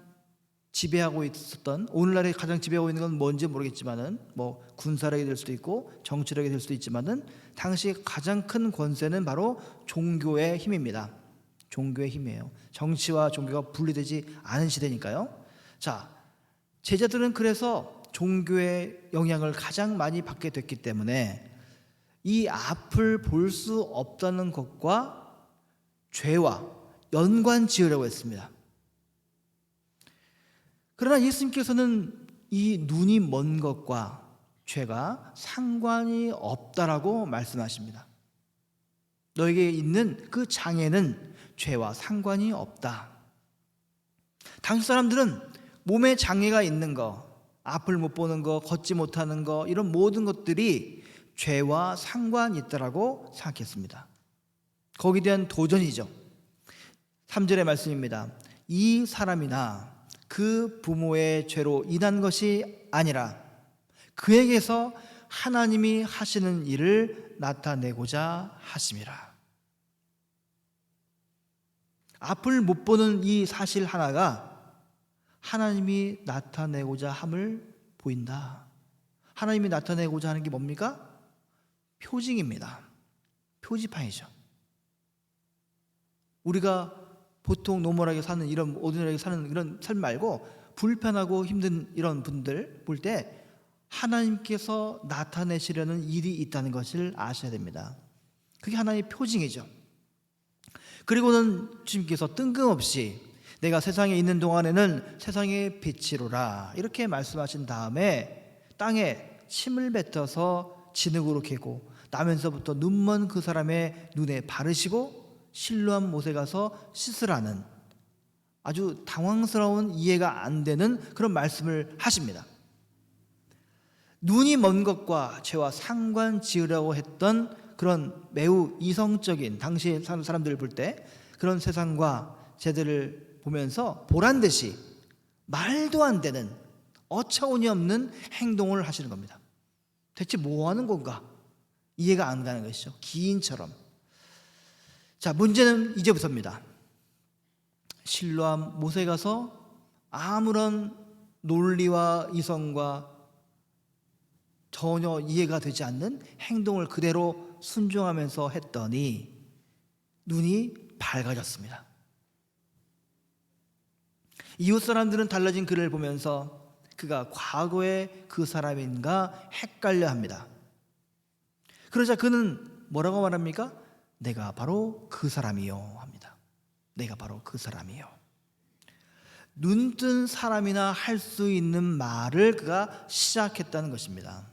지배하고 있었던, 오늘날에 가장 지배하고 있는 건 뭔지 모르겠지만은 뭐 군사력이 될 수도 있고 정치력이 될 수도 있지만은 당시 가장 큰 권세는 바로 종교의 힘입니다. 종교의 힘이에요. 정치와 종교가 분리되지 않은 시대니까요. 자, 제자들은 그래서 종교의 영향을 가장 많이 받게 됐기 때문에 이 앞을 볼 수 없다는 것과 죄와 연관 지으려고 했습니다. 그러나 예수님께서는 이 눈이 먼 것과 죄가 상관이 없다라고 말씀하십니다. 너에게 있는 그 장애는 죄와 상관이 없다. 당시 사람들은 몸에 장애가 있는 거, 앞을 못 보는 거, 걷지 못하는 거, 이런 모든 것들이 죄와 상관이 있다라고 생각했습니다. 거기에 대한 도전이죠. 3절의 말씀입니다. 이 사람이나 그 부모의 죄로 인한 것이 아니라 그에게서 하나님이 하시는 일을 나타내고자 하심이라. 앞을 못 보는 이 사실 하나가 하나님이 나타내고자 함을 보인다. 하나님이 나타내고자 하는 게 뭡니까? 표징입니다. 표지판이죠. 우리가 보통 노멀하게 사는 이런 오디너리하게 사는 이런 삶 말고 불편하고 힘든 이런 분들 볼 때 하나님께서 나타내시려는 일이 있다는 것을 아셔야 됩니다. 그게 하나님의 표징이죠. 그리고는 주님께서 뜬금없이 내가 세상에 있는 동안에는 세상의 빛이로라 이렇게 말씀하신 다음에 땅에 침을 뱉어서 진흙으로 개고 나면서부터 눈먼 그 사람의 눈에 바르시고 실로암 못에 가서 씻으라는 아주 당황스러운 이해가 안 되는 그런 말씀을 하십니다. 눈이 먼 것과 죄와 상관 지으려고 했던 그런 매우 이성적인 당시의 사람들을 볼 때 그런 세상과 제들을 보면서 보란듯이 말도 안 되는 어처구니 없는 행동을 하시는 겁니다. 대체 뭐 하는 건가? 이해가 안 가는 것이죠. 기인처럼. 자, 문제는 이제부터입니다. 실로암 못에 가서 아무런 논리와 이성과 전혀 이해가 되지 않는 행동을 그대로 순종하면서 했더니 눈이 밝아졌습니다. 이웃 사람들은 달라진 그를 보면서 그가 과거의 그 사람인가 헷갈려 합니다. 그러자 그는 뭐라고 말합니까? 내가 바로 그 사람이요 합니다. 내가 바로 그 사람이요. 눈뜬 사람이나 할 수 있는 말을 그가 시작했다는 것입니다.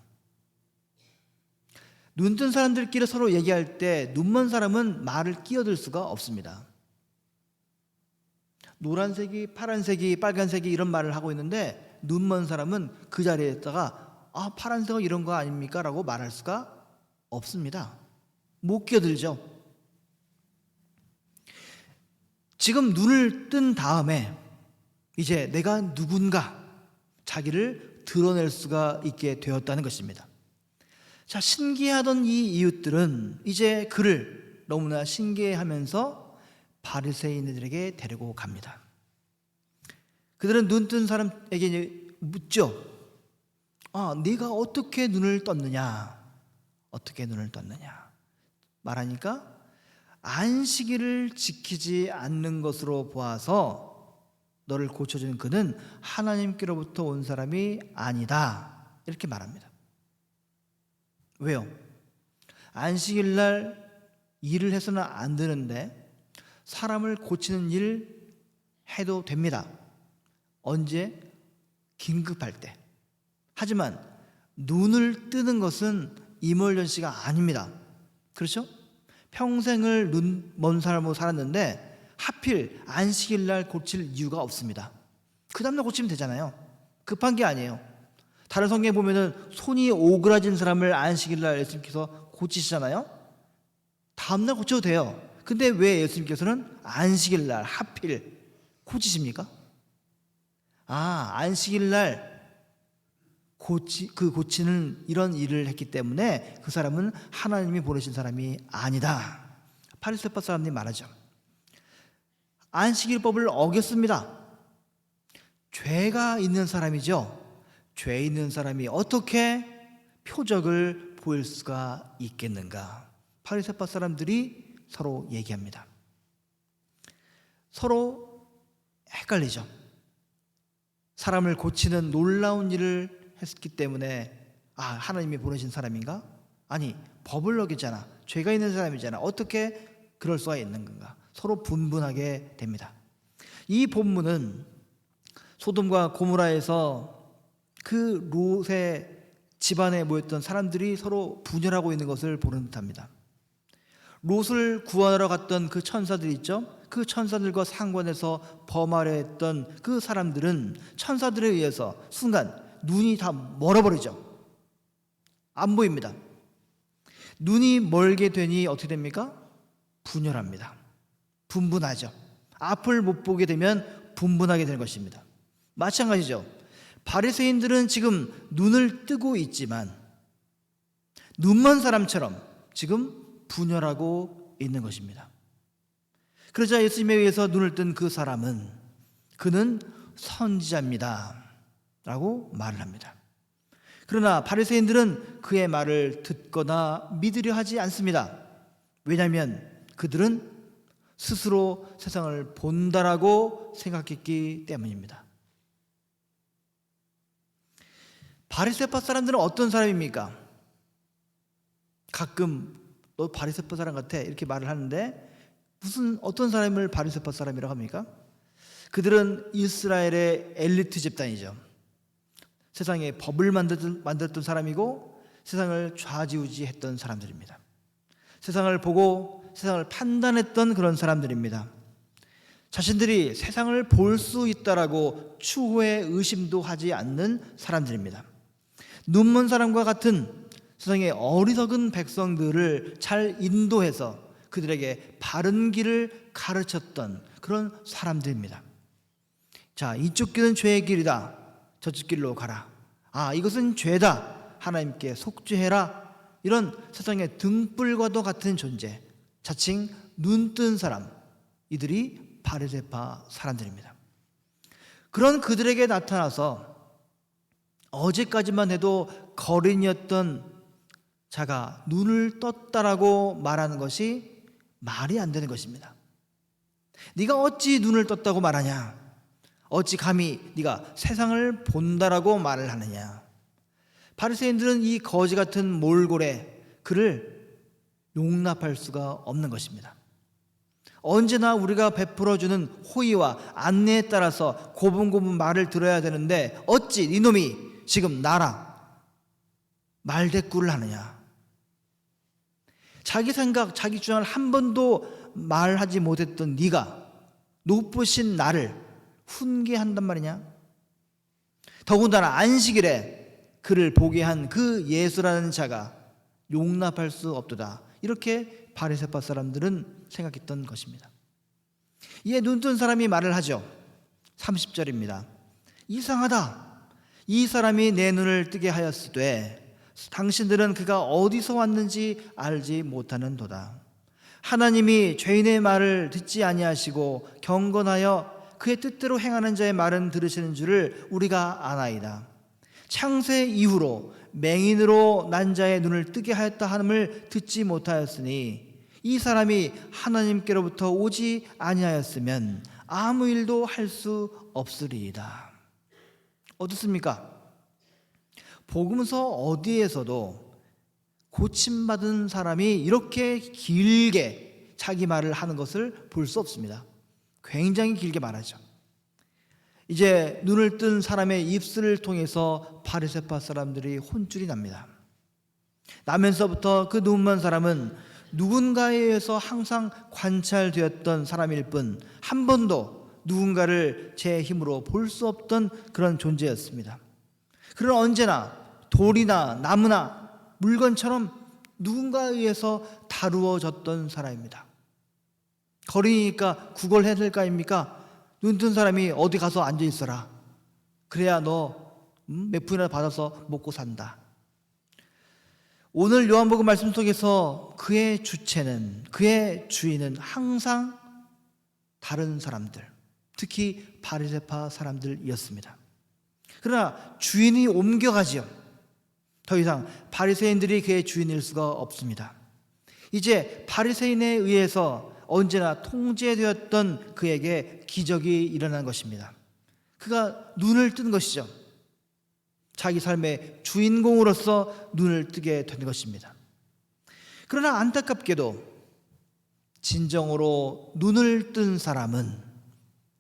눈뜬 사람들끼리 서로 얘기할 때 눈먼 사람은 말을 끼어들 수가 없습니다. 노란색이 파란색이 빨간색이 이런 말을 하고 있는데 눈먼 사람은 그 자리에다가 파란색은 이런 거 아닙니까? 라고 말할 수가 없습니다. 못 끼어들죠. 지금 눈을 뜬 다음에 이제 내가 누군가 자기를 드러낼 수가 있게 되었다는 것입니다. 자, 신기하던 이 이웃들은 이제 그를 너무나 신기해하면서 바리새인들에게 데리고 갑니다. 그들은 눈뜬 사람에게 이제 묻죠. 네가 어떻게 눈을 떴느냐? 어떻게 눈을 떴느냐? 말하니까 안식일을 지키지 않는 것으로 보아서 너를 고쳐준 그는 하나님께로부터 온 사람이 아니다. 이렇게 말합니다. 왜요? 안식일 날 일을 해서는 안 되는데 사람을 고치는 일 해도 됩니다. 언제? 긴급할 때. 하지만 눈을 뜨는 것은 이멀전시가 아닙니다. 그렇죠? 평생을 눈 먼 사람으로 살았는데 하필 안식일 날 고칠 이유가 없습니다. 그 다음날 고치면 되잖아요. 급한 게 아니에요. 다른 성경에 보면은 손이 오그라진 사람을 안식일 날 예수님께서 고치시잖아요. 다음날 고쳐도 돼요. 근데 왜 예수님께서는 안식일 날 하필 고치십니까? 안식일 날 고치는 이런 일을 했기 때문에 그 사람은 하나님이 보내신 사람이 아니다. 바리새파 사람들이 말하죠. 안식일법을 어겼습니다. 죄가 있는 사람이죠. 죄 있는 사람이 어떻게 표적을 보일 수가 있겠는가? 바리새파 사람들이 서로 얘기합니다. 서로 헷갈리죠. 사람을 고치는 놀라운 일을 했기 때문에 하나님이 보내신 사람인가? 아니, 법을 어겼잖아. 죄가 있는 사람이잖아. 어떻게 그럴 수가 있는 건가? 서로 분분하게 됩니다. 이 본문은 소돔과 고모라에서 그 롯의 집안에 모였던 사람들이 서로 분열하고 있는 것을 보는 듯합니다. 롯을 구하러 갔던 그 천사들 있죠? 그 천사들과 상관해서 범하려 했던 그 사람들은 천사들에 의해서 순간 눈이 다 멀어버리죠. 안 보입니다. 눈이 멀게 되니 어떻게 됩니까? 분열합니다. 분분하죠. 앞을 못 보게 되면 분분하게 되는 것입니다. 마찬가지죠. 바리새인들은 지금 눈을 뜨고 있지만 눈먼 사람처럼 지금 분열하고 있는 것입니다. 그러자 예수님에 의해서 눈을 뜬 그 사람은 그는 선지자입니다 라고 말을 합니다. 그러나 바리새인들은 그의 말을 듣거나 믿으려 하지 않습니다. 왜냐하면 그들은 스스로 세상을 본다라고 생각했기 때문입니다. 바리새파 사람들은 어떤 사람입니까? 가끔 너 바리새파 사람 같아 이렇게 말을 하는데 어떤 사람을 바리새파 사람이라고 합니까? 그들은 이스라엘의 엘리트 집단이죠. 세상에 법을 만들었던 사람이고 세상을 좌지우지했던 사람들입니다. 세상을 보고 세상을 판단했던 그런 사람들입니다. 자신들이 세상을 볼 수 있다라고 추후에 의심도 하지 않는 사람들입니다. 눈먼 사람과 같은 세상의 어리석은 백성들을 잘 인도해서 그들에게 바른 길을 가르쳤던 그런 사람들입니다. 자, 이쪽 길은 죄의 길이다. 저쪽 길로 가라. 이것은 죄다. 하나님께 속죄해라. 이런 세상의 등불과도 같은 존재, 자칭 눈뜬 사람, 이들이 바리새파 사람들입니다. 그런 그들에게 나타나서 어제까지만 해도 거린이었던 자가 눈을 떴다라고 말하는 것이 말이 안 되는 것입니다. 네가 어찌 눈을 떴다고 말하냐? 어찌 감히 네가 세상을 본다라고 말을 하느냐? 바리새인들은 이 거지 같은 몰골에 그를 용납할 수가 없는 것입니다. 언제나 우리가 베풀어주는 호의와 안내에 따라서 고분고분 말을 들어야 되는데 어찌 이놈이 지금 나랑 말대꾸를 하느냐? 자기 생각, 자기 주장을 한 번도 말하지 못했던 네가 높으신 나를 훈계한단 말이냐? 더군다나 안식일에 그를 보게 한 그 예수라는 자가 용납할 수 없도다. 이렇게 바리새파 사람들은 생각했던 것입니다. 이에 눈뜬 사람이 말을 하죠. 30절입니다. 이상하다. 이 사람이 내 눈을 뜨게 하였으되 당신들은 그가 어디서 왔는지 알지 못하는도다. 하나님이 죄인의 말을 듣지 아니하시고 경건하여 그의 뜻대로 행하는 자의 말은 들으시는 줄을 우리가 아나이다. 창세 이후로 맹인으로 난 자의 눈을 뜨게 하였다 함을 듣지 못하였으니 이 사람이 하나님께로부터 오지 아니하였으면 아무 일도 할 수 없으리이다. 어떻습니까? 복음서 어디에서도 고침받은 사람이 이렇게 길게 자기 말을 하는 것을 볼 수 없습니다. 굉장히 길게 말하죠. 이제 눈을 뜬 사람의 입술을 통해서 바리새파 사람들이 혼쭐이 납니다. 나면서부터 그 눈먼 사람은 누군가에 의해서 항상 관찰되었던 사람일 뿐 한 번도 누군가를 제 힘으로 볼 수 없던 그런 존재였습니다. 그러나 언제나 돌이나 나무나 물건처럼 누군가에 의해서 다루어졌던 사람입니다. 거리니까 구걸해야 될 거 아닙니까? 눈뜬 사람이 어디 가서 앉아 있어라. 그래야 너 몇 푼이나 받아서 먹고 산다. 오늘 요한복음 말씀 속에서 그의 주체는, 그의 주인은 항상 다른 사람들, 특히 바리새파 사람들이었습니다. 그러나 주인이 옮겨가지요. 더 이상 바리새인들이 그의 주인일 수가 없습니다. 이제 바리새인에 의해서 언제나 통제되었던 그에게 기적이 일어난 것입니다. 그가 눈을 뜬 것이죠. 자기 삶의 주인공으로서 눈을 뜨게 된 것입니다. 그러나 안타깝게도 진정으로 눈을 뜬 사람은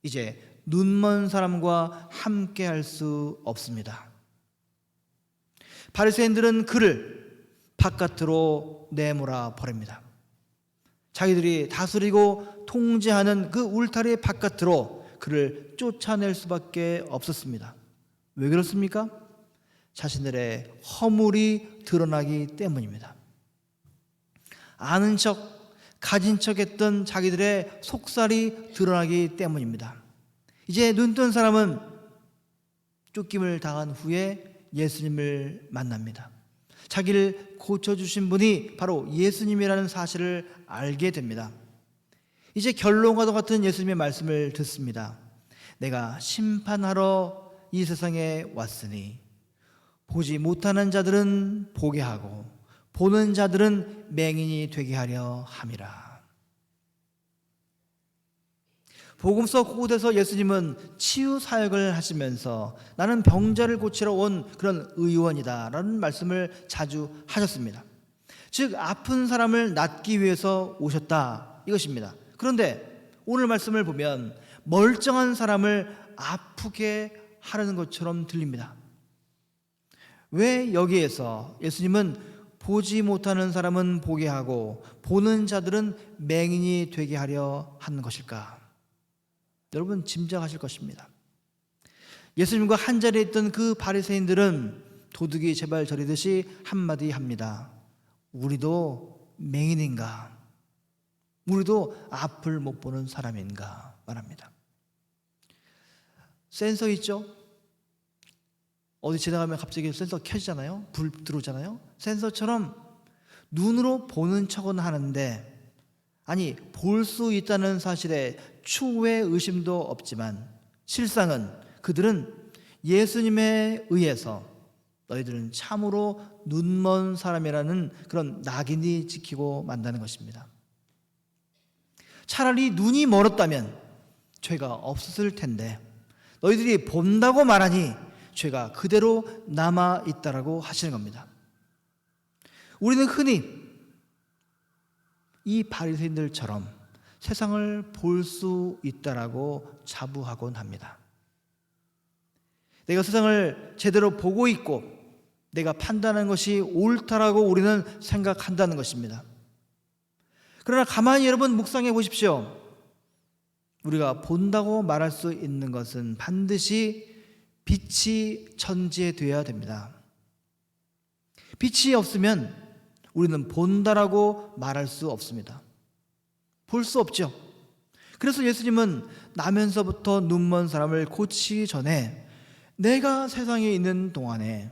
이제 눈먼 사람과 함께 할 수 없습니다. 바리새인들은 그를 바깥으로 내몰아 버립니다. 자기들이 다스리고 통제하는 그 울타리 바깥으로 그를 쫓아낼 수밖에 없었습니다. 왜 그렇습니까? 자신들의 허물이 드러나기 때문입니다. 아는 척, 가진 척 했던 자기들의 속살이 드러나기 때문입니다. 이제 눈뜬 사람은 쫓김을 당한 후에 예수님을 만납니다. 자기를 고쳐주신 분이 바로 예수님이라는 사실을 알게 됩니다. 이제 결론과도 같은 예수님의 말씀을 듣습니다. 내가 심판하러 이 세상에 왔으니 보지 못하는 자들은 보게 하고 보는 자들은 맹인이 되게 하려 함이라. 복음서 곳곳에서 예수님은 치유 사역을 하시면서 나는 병자를 고치러 온 그런 의원이다 라는 말씀을 자주 하셨습니다. 즉 아픈 사람을 낫기 위해서 오셨다 이것입니다. 그런데 오늘 말씀을 보면 멀쩡한 사람을 아프게 하려는 것처럼 들립니다. 왜 여기에서 예수님은 보지 못하는 사람은 보게 하고 보는 자들은 맹인이 되게 하려 하는 것일까? 여러분 짐작하실 것입니다. 예수님과 한자리에 있던 그 바리새인들은 도둑이 제발 저리듯이 한마디 합니다. 우리도 맹인인가? 우리도 앞을 못 보는 사람인가? 말합니다. 센서 있죠? 어디 지나가면 갑자기 센서 켜지잖아요. 불 들어오잖아요. 센서처럼 눈으로 보는 척은 하는데 아니 볼 수 있다는 사실에 추후의 의심도 없지만 실상은 그들은 예수님에 의해서 너희들은 참으로 눈먼 사람이라는 그런 낙인이 찍히고 만다는 것입니다. 차라리 눈이 멀었다면 죄가 없었을 텐데 너희들이 본다고 말하니 죄가 그대로 남아있다라고 하시는 겁니다. 우리는 흔히 이 바리새인들처럼 세상을 볼 수 있다라고 자부하곤 합니다. 내가 세상을 제대로 보고 있고 내가 판단하는 것이 옳다라고 우리는 생각한다는 것입니다. 그러나 가만히 여러분 묵상해 보십시오. 우리가 본다고 말할 수 있는 것은 반드시 빛이 전제되어야 됩니다. 빛이 없으면 우리는 본다라고 말할 수 없습니다. 볼 수 없죠. 그래서 예수님은 나면서부터 눈먼 사람을 고치기 전에 내가 세상에 있는 동안에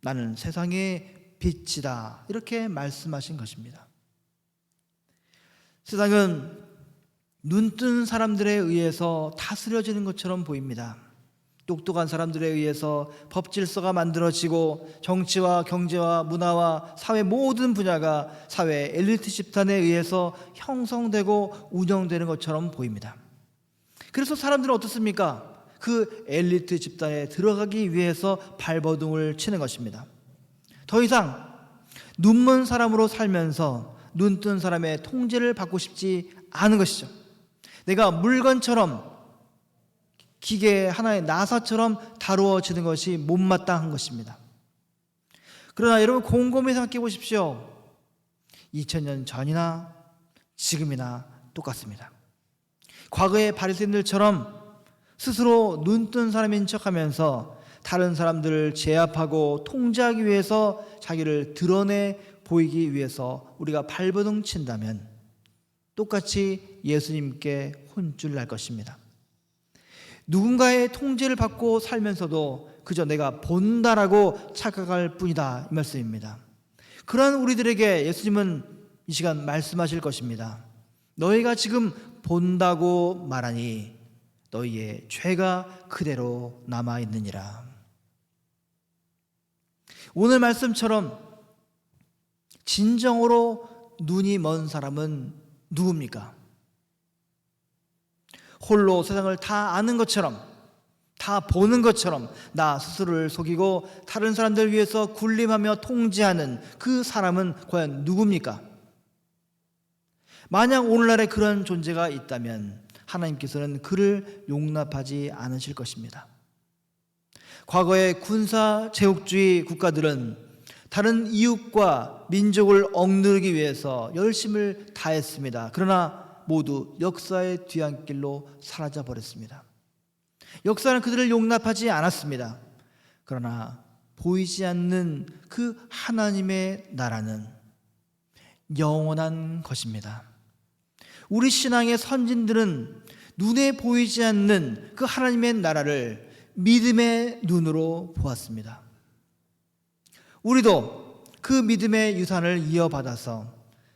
나는 세상의 빛이다 이렇게 말씀하신 것입니다. 세상은 눈뜬 사람들에 의해서 다스려지는 것처럼 보입니다. 똑똑한 사람들에 의해서 법 질서가 만들어지고 정치와 경제와 문화와 사회 모든 분야가 사회 엘리트 집단에 의해서 형성되고 운영되는 것처럼 보입니다. 그래서 사람들은 어떻습니까? 그 엘리트 집단에 들어가기 위해서 발버둥을 치는 것입니다. 더 이상 눈먼 사람으로 살면서 눈뜬 사람의 통제를 받고 싶지 않은 것이죠. 내가 물건처럼 기계 하나의 나사처럼 다루어지는 것이 못마땅한 것입니다. 그러나 여러분 곰곰이 생각해 보십시오. 2000년 전이나 지금이나 똑같습니다. 과거의 바리새인들처럼 스스로 눈뜬 사람인 척하면서 다른 사람들을 제압하고 통제하기 위해서 자기를 드러내 보이기 위해서 우리가 발버둥 친다면 똑같이 예수님께 혼쭐 날 것입니다. 누군가의 통제를 받고 살면서도 그저 내가 본다라고 착각할 뿐이다 이 말씀입니다. 그러한 우리들에게 예수님은 이 시간 말씀하실 것입니다. 너희가 지금 본다고 말하니 너희의 죄가 그대로 남아있느니라. 오늘 말씀처럼 진정으로 눈이 먼 사람은 누굽니까? 홀로 세상을 다 아는 것처럼 다 보는 것처럼 나 스스로를 속이고 다른 사람들 위해서 군림하며 통제하는 그 사람은 과연 누굽니까? 만약 오늘날에 그런 존재가 있다면 하나님께서는 그를 용납하지 않으실 것입니다. 과거의 군사 제국주의 국가들은 다른 이웃과 민족을 억누르기 위해서 열심을 다했습니다. 그러나 모두 역사의 뒤안길로 사라져 버렸습니다. 역사는 그들을 용납하지 않았습니다. 그러나 보이지 않는 그 하나님의 나라는 영원한 것입니다. 우리 신앙의 선진들은 눈에 보이지 않는 그 하나님의 나라를 믿음의 눈으로 보았습니다. 우리도 그 믿음의 유산을 이어받아서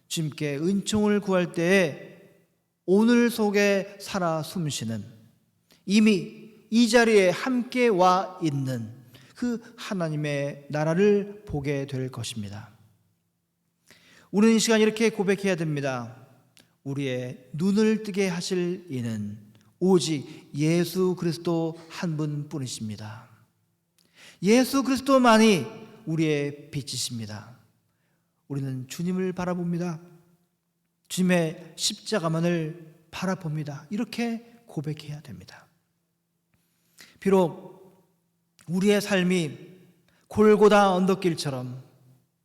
주님께 은총을 구할 때에 오늘 속에 살아 숨쉬는 이미 이 자리에 함께 와 있는 그 하나님의 나라를 보게 될 것입니다. 우리는 이 시간 이렇게 고백해야 됩니다. 우리의 눈을 뜨게 하실 이는 오직 예수 그리스도 한 분뿐이십니다. 예수 그리스도만이 우리의 빛이십니다. 우리는 주님을 바라봅니다. 주님의 십자가만을 바라봅니다. 이렇게 고백해야 됩니다. 비록 우리의 삶이 골고다 언덕길처럼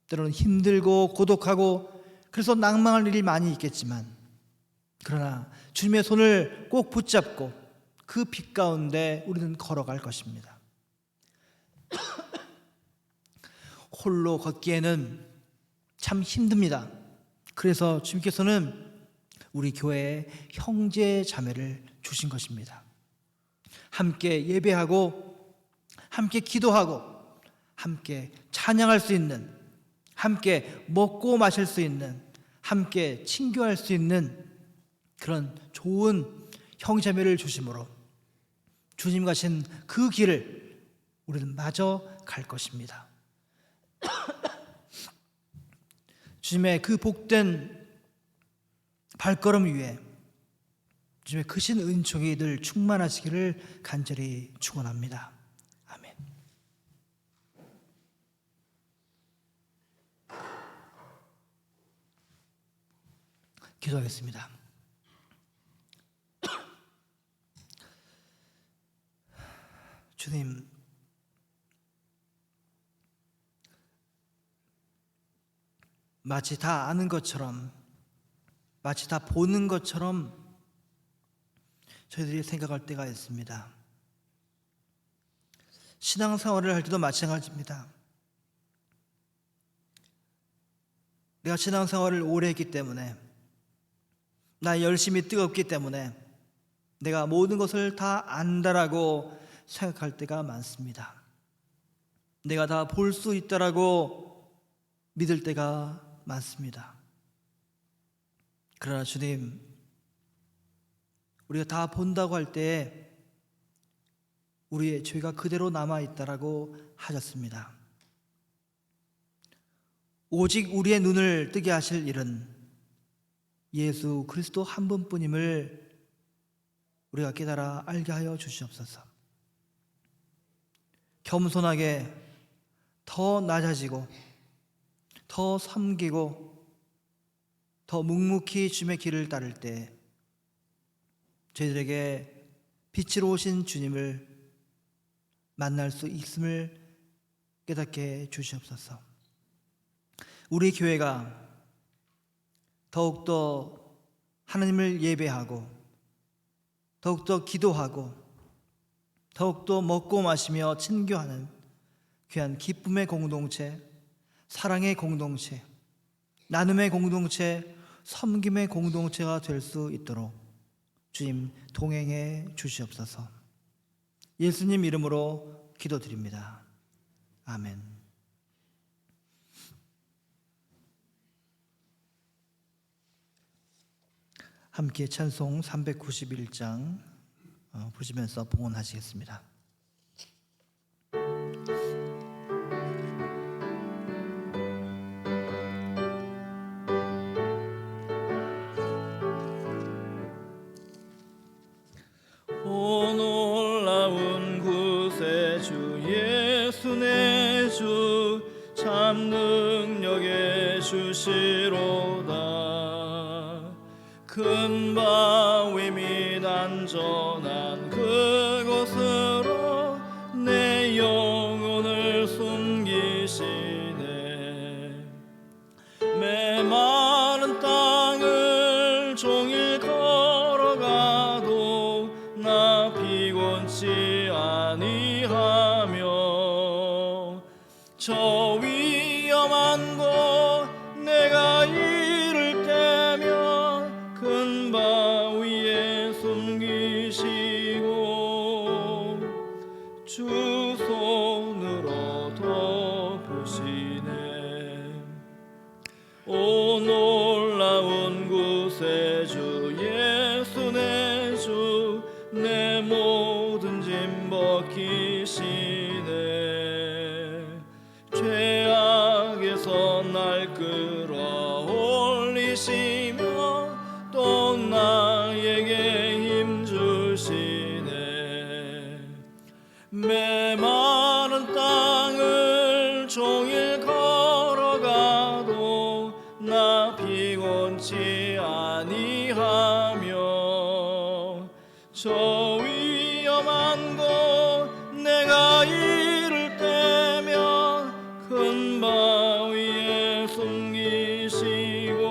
때로는 힘들고 고독하고 그래서 낭망할 일이 많이 있겠지만 그러나 주님의 손을 꼭 붙잡고 그 빛 가운데 우리는 걸어갈 것입니다. 홀로 걷기에는 참 힘듭니다. 그래서 주님께서는 우리 교회에 형제 자매를 주신 것입니다. 함께 예배하고 함께 기도하고 함께 찬양할 수 있는, 함께 먹고 마실 수 있는, 함께 친교할 수 있는 그런 좋은 형제자매를 주심으로 주님 가신 그 길을 우리는 마저 갈 것입니다. 주님의 그 복된 발걸음 위에 주님의 크신 은총이 늘 충만하시기를 간절히 축원합니다. 아멘. 기도하겠습니다. 주님, 마치 다 아는 것처럼, 마치 다 보는 것처럼 저희들이 생각할 때가 있습니다. 신앙생활을 할 때도 마찬가지입니다. 내가 신앙생활을 오래 했기 때문에, 나의 열심이 뜨겁기 때문에 내가 모든 것을 다 안다라고 생각할 때가 많습니다. 내가 다 볼 수 있다라고 믿을 때가 많습니다. 그러나 주님, 우리가 다 본다고 할 때 우리의 죄가 그대로 남아있다라고 하셨습니다. 오직 우리의 눈을 뜨게 하실 일은 예수 그리스도 한 분뿐임을 우리가 깨달아 알게 하여 주시옵소서. 겸손하게 더 낮아지고 더 섬기고 더 묵묵히 주님의 길을 따를 때 저희들에게 빛으로 오신 주님을 만날 수 있음을 깨닫게 주시옵소서. 우리 교회가 더욱더 하나님을 예배하고 더욱더 기도하고 더욱더 먹고 마시며 친교하는 귀한 기쁨의 공동체, 사랑의 공동체, 나눔의 공동체, 섬김의 공동체가 될 수 있도록 주님 동행해 주시옵소서. 예수님 이름으로 기도드립니다. 아멘. 함께 찬송 391장 부르시면서 봉헌하시겠습니다. 오 놀라운 구세주 예수 내 주 참 능력의 주시로다. 큰 바위 및 안전한 그곳으로 내 영혼을 숨기시네. 메마른 땅을 종일 걸어가도 나 피곤치 아니하며 저 위험한 곳 내가 이를 때면 큰 바위에 숨기시고 주 손으로 덮으시네. 오 놀라운 구세주 예수 내 주 내 모든 짐 벗기시네. 죄악에서 날 끌어올리시며 또 나에게 힘 주시네. 메마른 땅을 종일 걸어가도 나 피곤치 아니하며 저 위험한 곳 내가 이를 때면 큰 바위에 숨기시고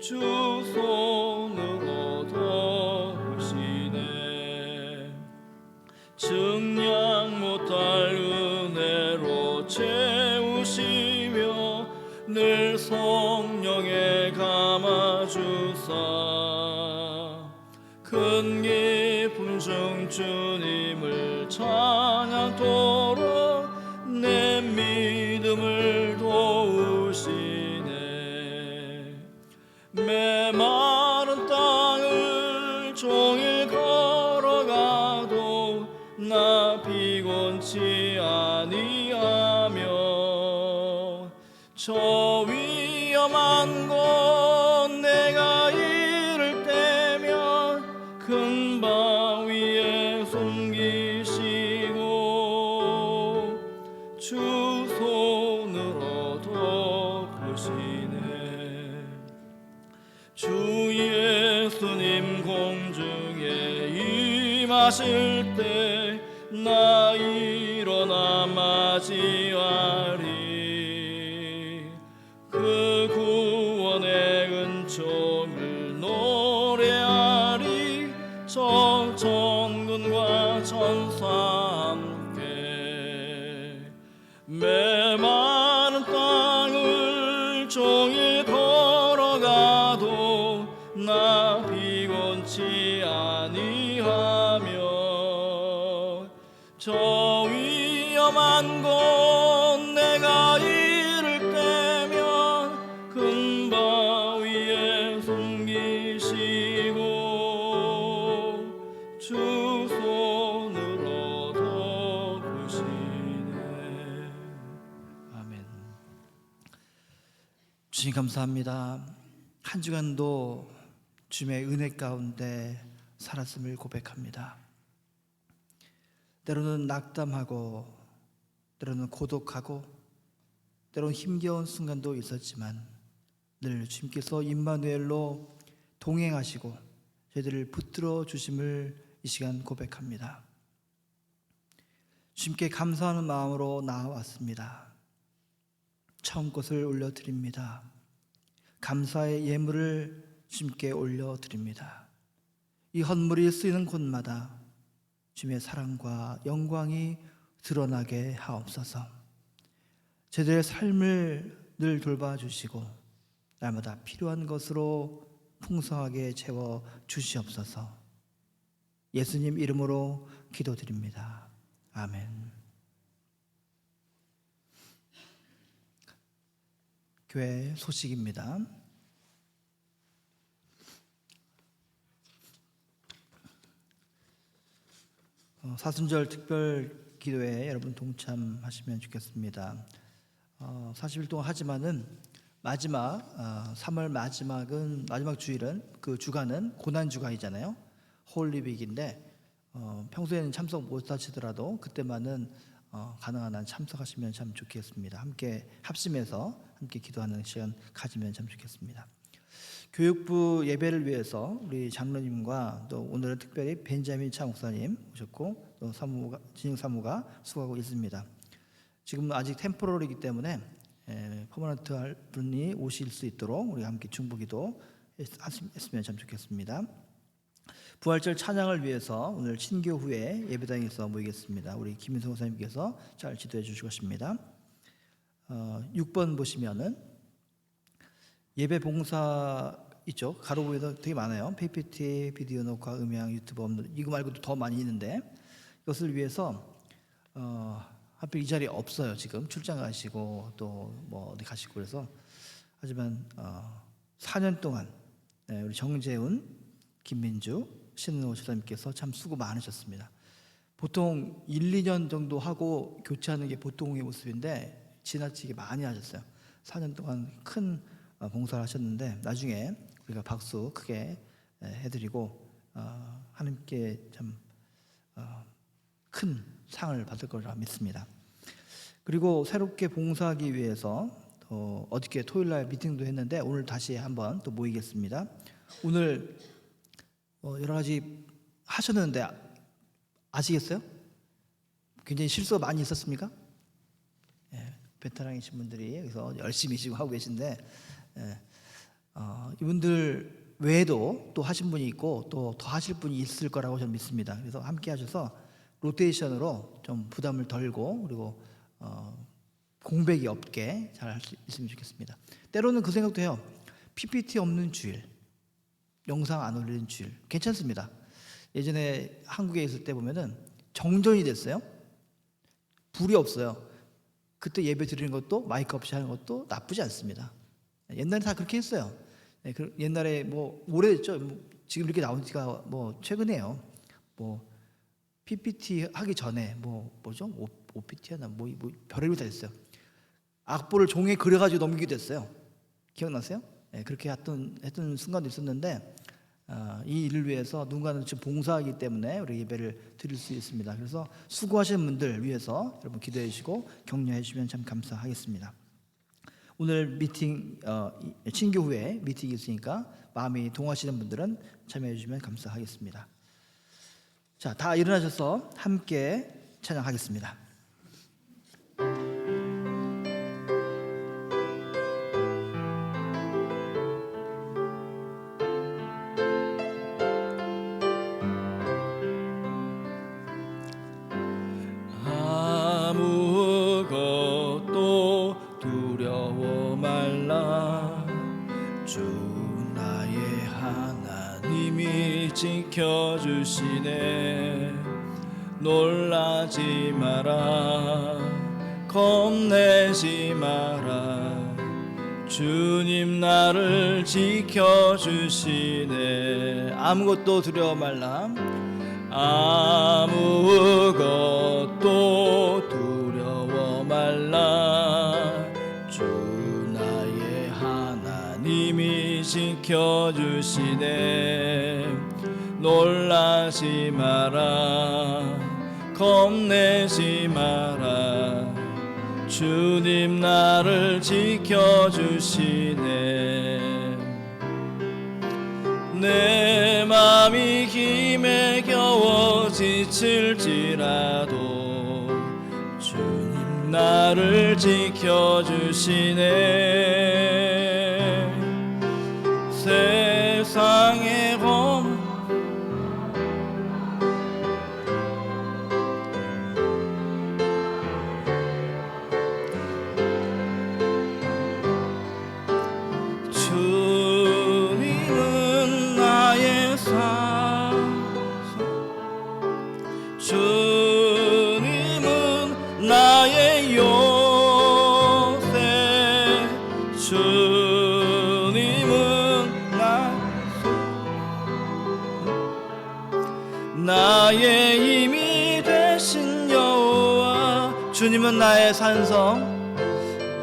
주 손으로 덮으시네. 증량 못할 은혜로 채우시며 늘 성령에 감아주사 큰 기쁨 중 주님을 찬양토록 내 믿음을 도우시네. 메마른 땅을 종일 걸어가도 나 피곤치 아니하며 저 예수님 공중에 임하실 때 나 일어나 맞이하리. 그 구원의 은총을 노래하리. 전군과 천사 함께 메마른 땅을 종일 걸어가도 나 피곤치 아니하며 저 위험한 곳 내가 이를 때면 큰 바위에 숨기시고 주 손으로 덮으시네. 아멘. 주님 감사합니다. 한 주간도 주님의 은혜 가운데 살았음을 고백합니다. 때로는 낙담하고 때로는 고독하고 때로는 힘겨운 순간도 있었지만 늘 주님께서 임마누엘로 동행하시고 저희들을 붙들어 주심을 이 시간 고백합니다. 주님께 감사하는 마음으로 나아왔습니다. 처음 것을 올려드립니다. 감사의 예물을 주님께 올려드립니다. 이 헌물이 쓰이는 곳마다 주님의 사랑과 영광이 드러나게 하옵소서. 저희들의 삶을 늘 돌봐주시고 날마다 필요한 것으로 풍성하게 채워 주시옵소서. 예수님 이름으로 기도드립니다. 아멘. 교회 소식입니다. 사순절 특별 기도에 여러분 동참하시면 좋겠습니다. 40일 동안 하지만은 마지막 3월 마지막 주일은 그 주간은 고난 주간이잖아요. 홀리빅인데 평소에는 참석 못 하시더라도 그때만은 가능한 한 참석하시면 참 좋겠습니다. 함께 합심해서 함께 기도하는 시간 가지면 참 좋겠습니다. 교육부 예배를 위해서 우리 장로님과 또 오늘은 특별히 벤자민 차 목사님 오셨고 또 진행 사무가 수고하고 있습니다. 지금 아직 템포러리이기 때문에 퍼머넌트 할 분이 오실 수 있도록 우리 함께 중보기도 했으면 참 좋겠습니다. 부활절 찬양을 위해서 오늘 친교 후에 예배당에서 모이겠습니다. 우리 김인성 목사님께서 잘 지도해 주실 것입니다. 6번 보시면은 예배 봉사 있죠. 가로부에도 되게 많아요. PPT, 비디오 녹화, 음향, 유튜브 업로드 이거 말고도 더 많이 있는데 이것을 위해서 하필 이 자리에 없어요. 지금 출장 가시고 또 뭐 어디 가시고 그래서 하지만 4년 동안 우리 정재훈, 김민주, 신은호 집사님께서 참 수고 많으셨습니다. 보통 1, 2년 정도 하고 교체하는 게 보통의 모습인데 지나치게 많이 하셨어요. 4년 동안 큰 봉사를 하셨는데 나중에 우리가 박수 크게 해드리고 하나님께 참 큰 상을 받을 거라 믿습니다. 그리고 새롭게 봉사하기 위해서 어저께 토요일날 미팅도 했는데 오늘 다시 한번 또 모이겠습니다. 오늘 여러 가지 하셨는데 아시겠어요? 굉장히 실수가 많이 있었습니까? 베테랑이신 분들이 여기서 열심히 지금 하고 계신데 이분들 외에도 또 하신 분이 있고 또 더 하실 분이 있을 거라고 저는 믿습니다. 그래서 함께 하셔서 로테이션으로 좀 부담을 덜고 그리고 공백이 없게 잘 할 수 있으면 좋겠습니다. 때로는 그 생각도 해요. PPT 없는 주일, 영상 안 올리는 주일 괜찮습니다. 예전에 한국에 있을 때 보면은 정전이 됐어요. 불이 없어요. 그때 예배 드리는 것도 마이크 없이 하는 것도 나쁘지 않습니다. 옛날에 다 그렇게 했어요. 옛날에 뭐 오래됐죠. 지금 이렇게 나온 지가 뭐 최근에요. 뭐 PPT 하기 전에 뭐죠? OPT나 뭐 별의별 다 됐어요. 악보를 종이에 그려가지고 넘기기도 했어요. 기억나세요? 그렇게 했던 순간도 있었는데 이 일을 위해서 누군가는 지금 봉사하기 때문에 우리 예배를 드릴 수 있습니다. 그래서 수고하시는 분들 위해서 여러분 기도해 주시고 격려해 주시면 참 감사하겠습니다. 오늘 미팅 친교 후에 미팅이 있으니까 마음이 동하시는 분들은 참여해 주시면 감사하겠습니다. 자, 다 일어나셔서 함께 찬양하겠습니다. 아무것도 두려워 말라. 주 나의 하나님이 지켜주시네. 놀라지 마라, 겁내지 마라. 주님 나를 지켜주시네. 아무것도 두려워 말라. 아무것도 두려워 말라. 주 나의 하나님이 지켜주시네. 놀라지 마라, 겁내지 마라. 주님 나를 지켜주시네. 내 맘이 힘에 겨워 지칠지라도 주님 나를 지켜주시네. 세상의 검 주님은 나의 주님은 나의 요새. 주님은 나의 힘이 되신 여호와. 주님은 나의 산성.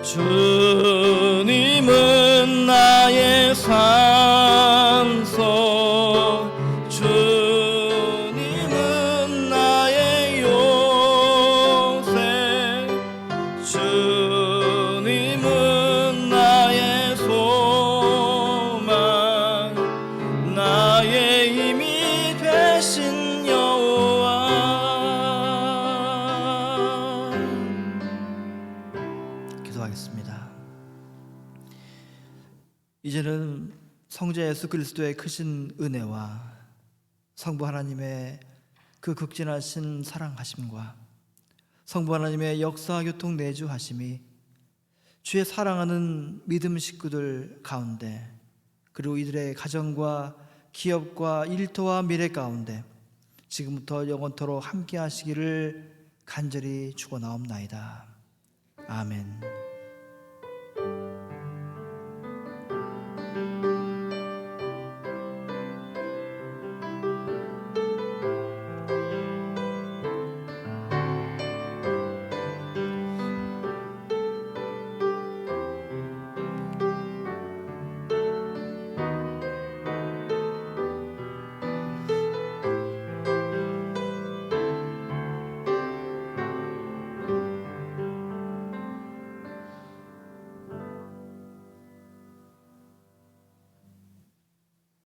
주님은 나의 산성. 주님은 나의 요새. 주님은 나의 소망. 나의 힘이 되신 여호와. 기도하겠습니다. 이제는 성자 예수 그리스도의 크신 은혜와 성부 하나님의 그 극진하신 사랑하심과 성부 하나님의 역사 교통 내주하심이 주의 사랑하는 믿음 식구들 가운데, 그리고 이들의 가정과 기업과 일터와 미래 가운데 지금부터 영원토록 함께 하시기를 간절히 축원하옵나이다. 아멘.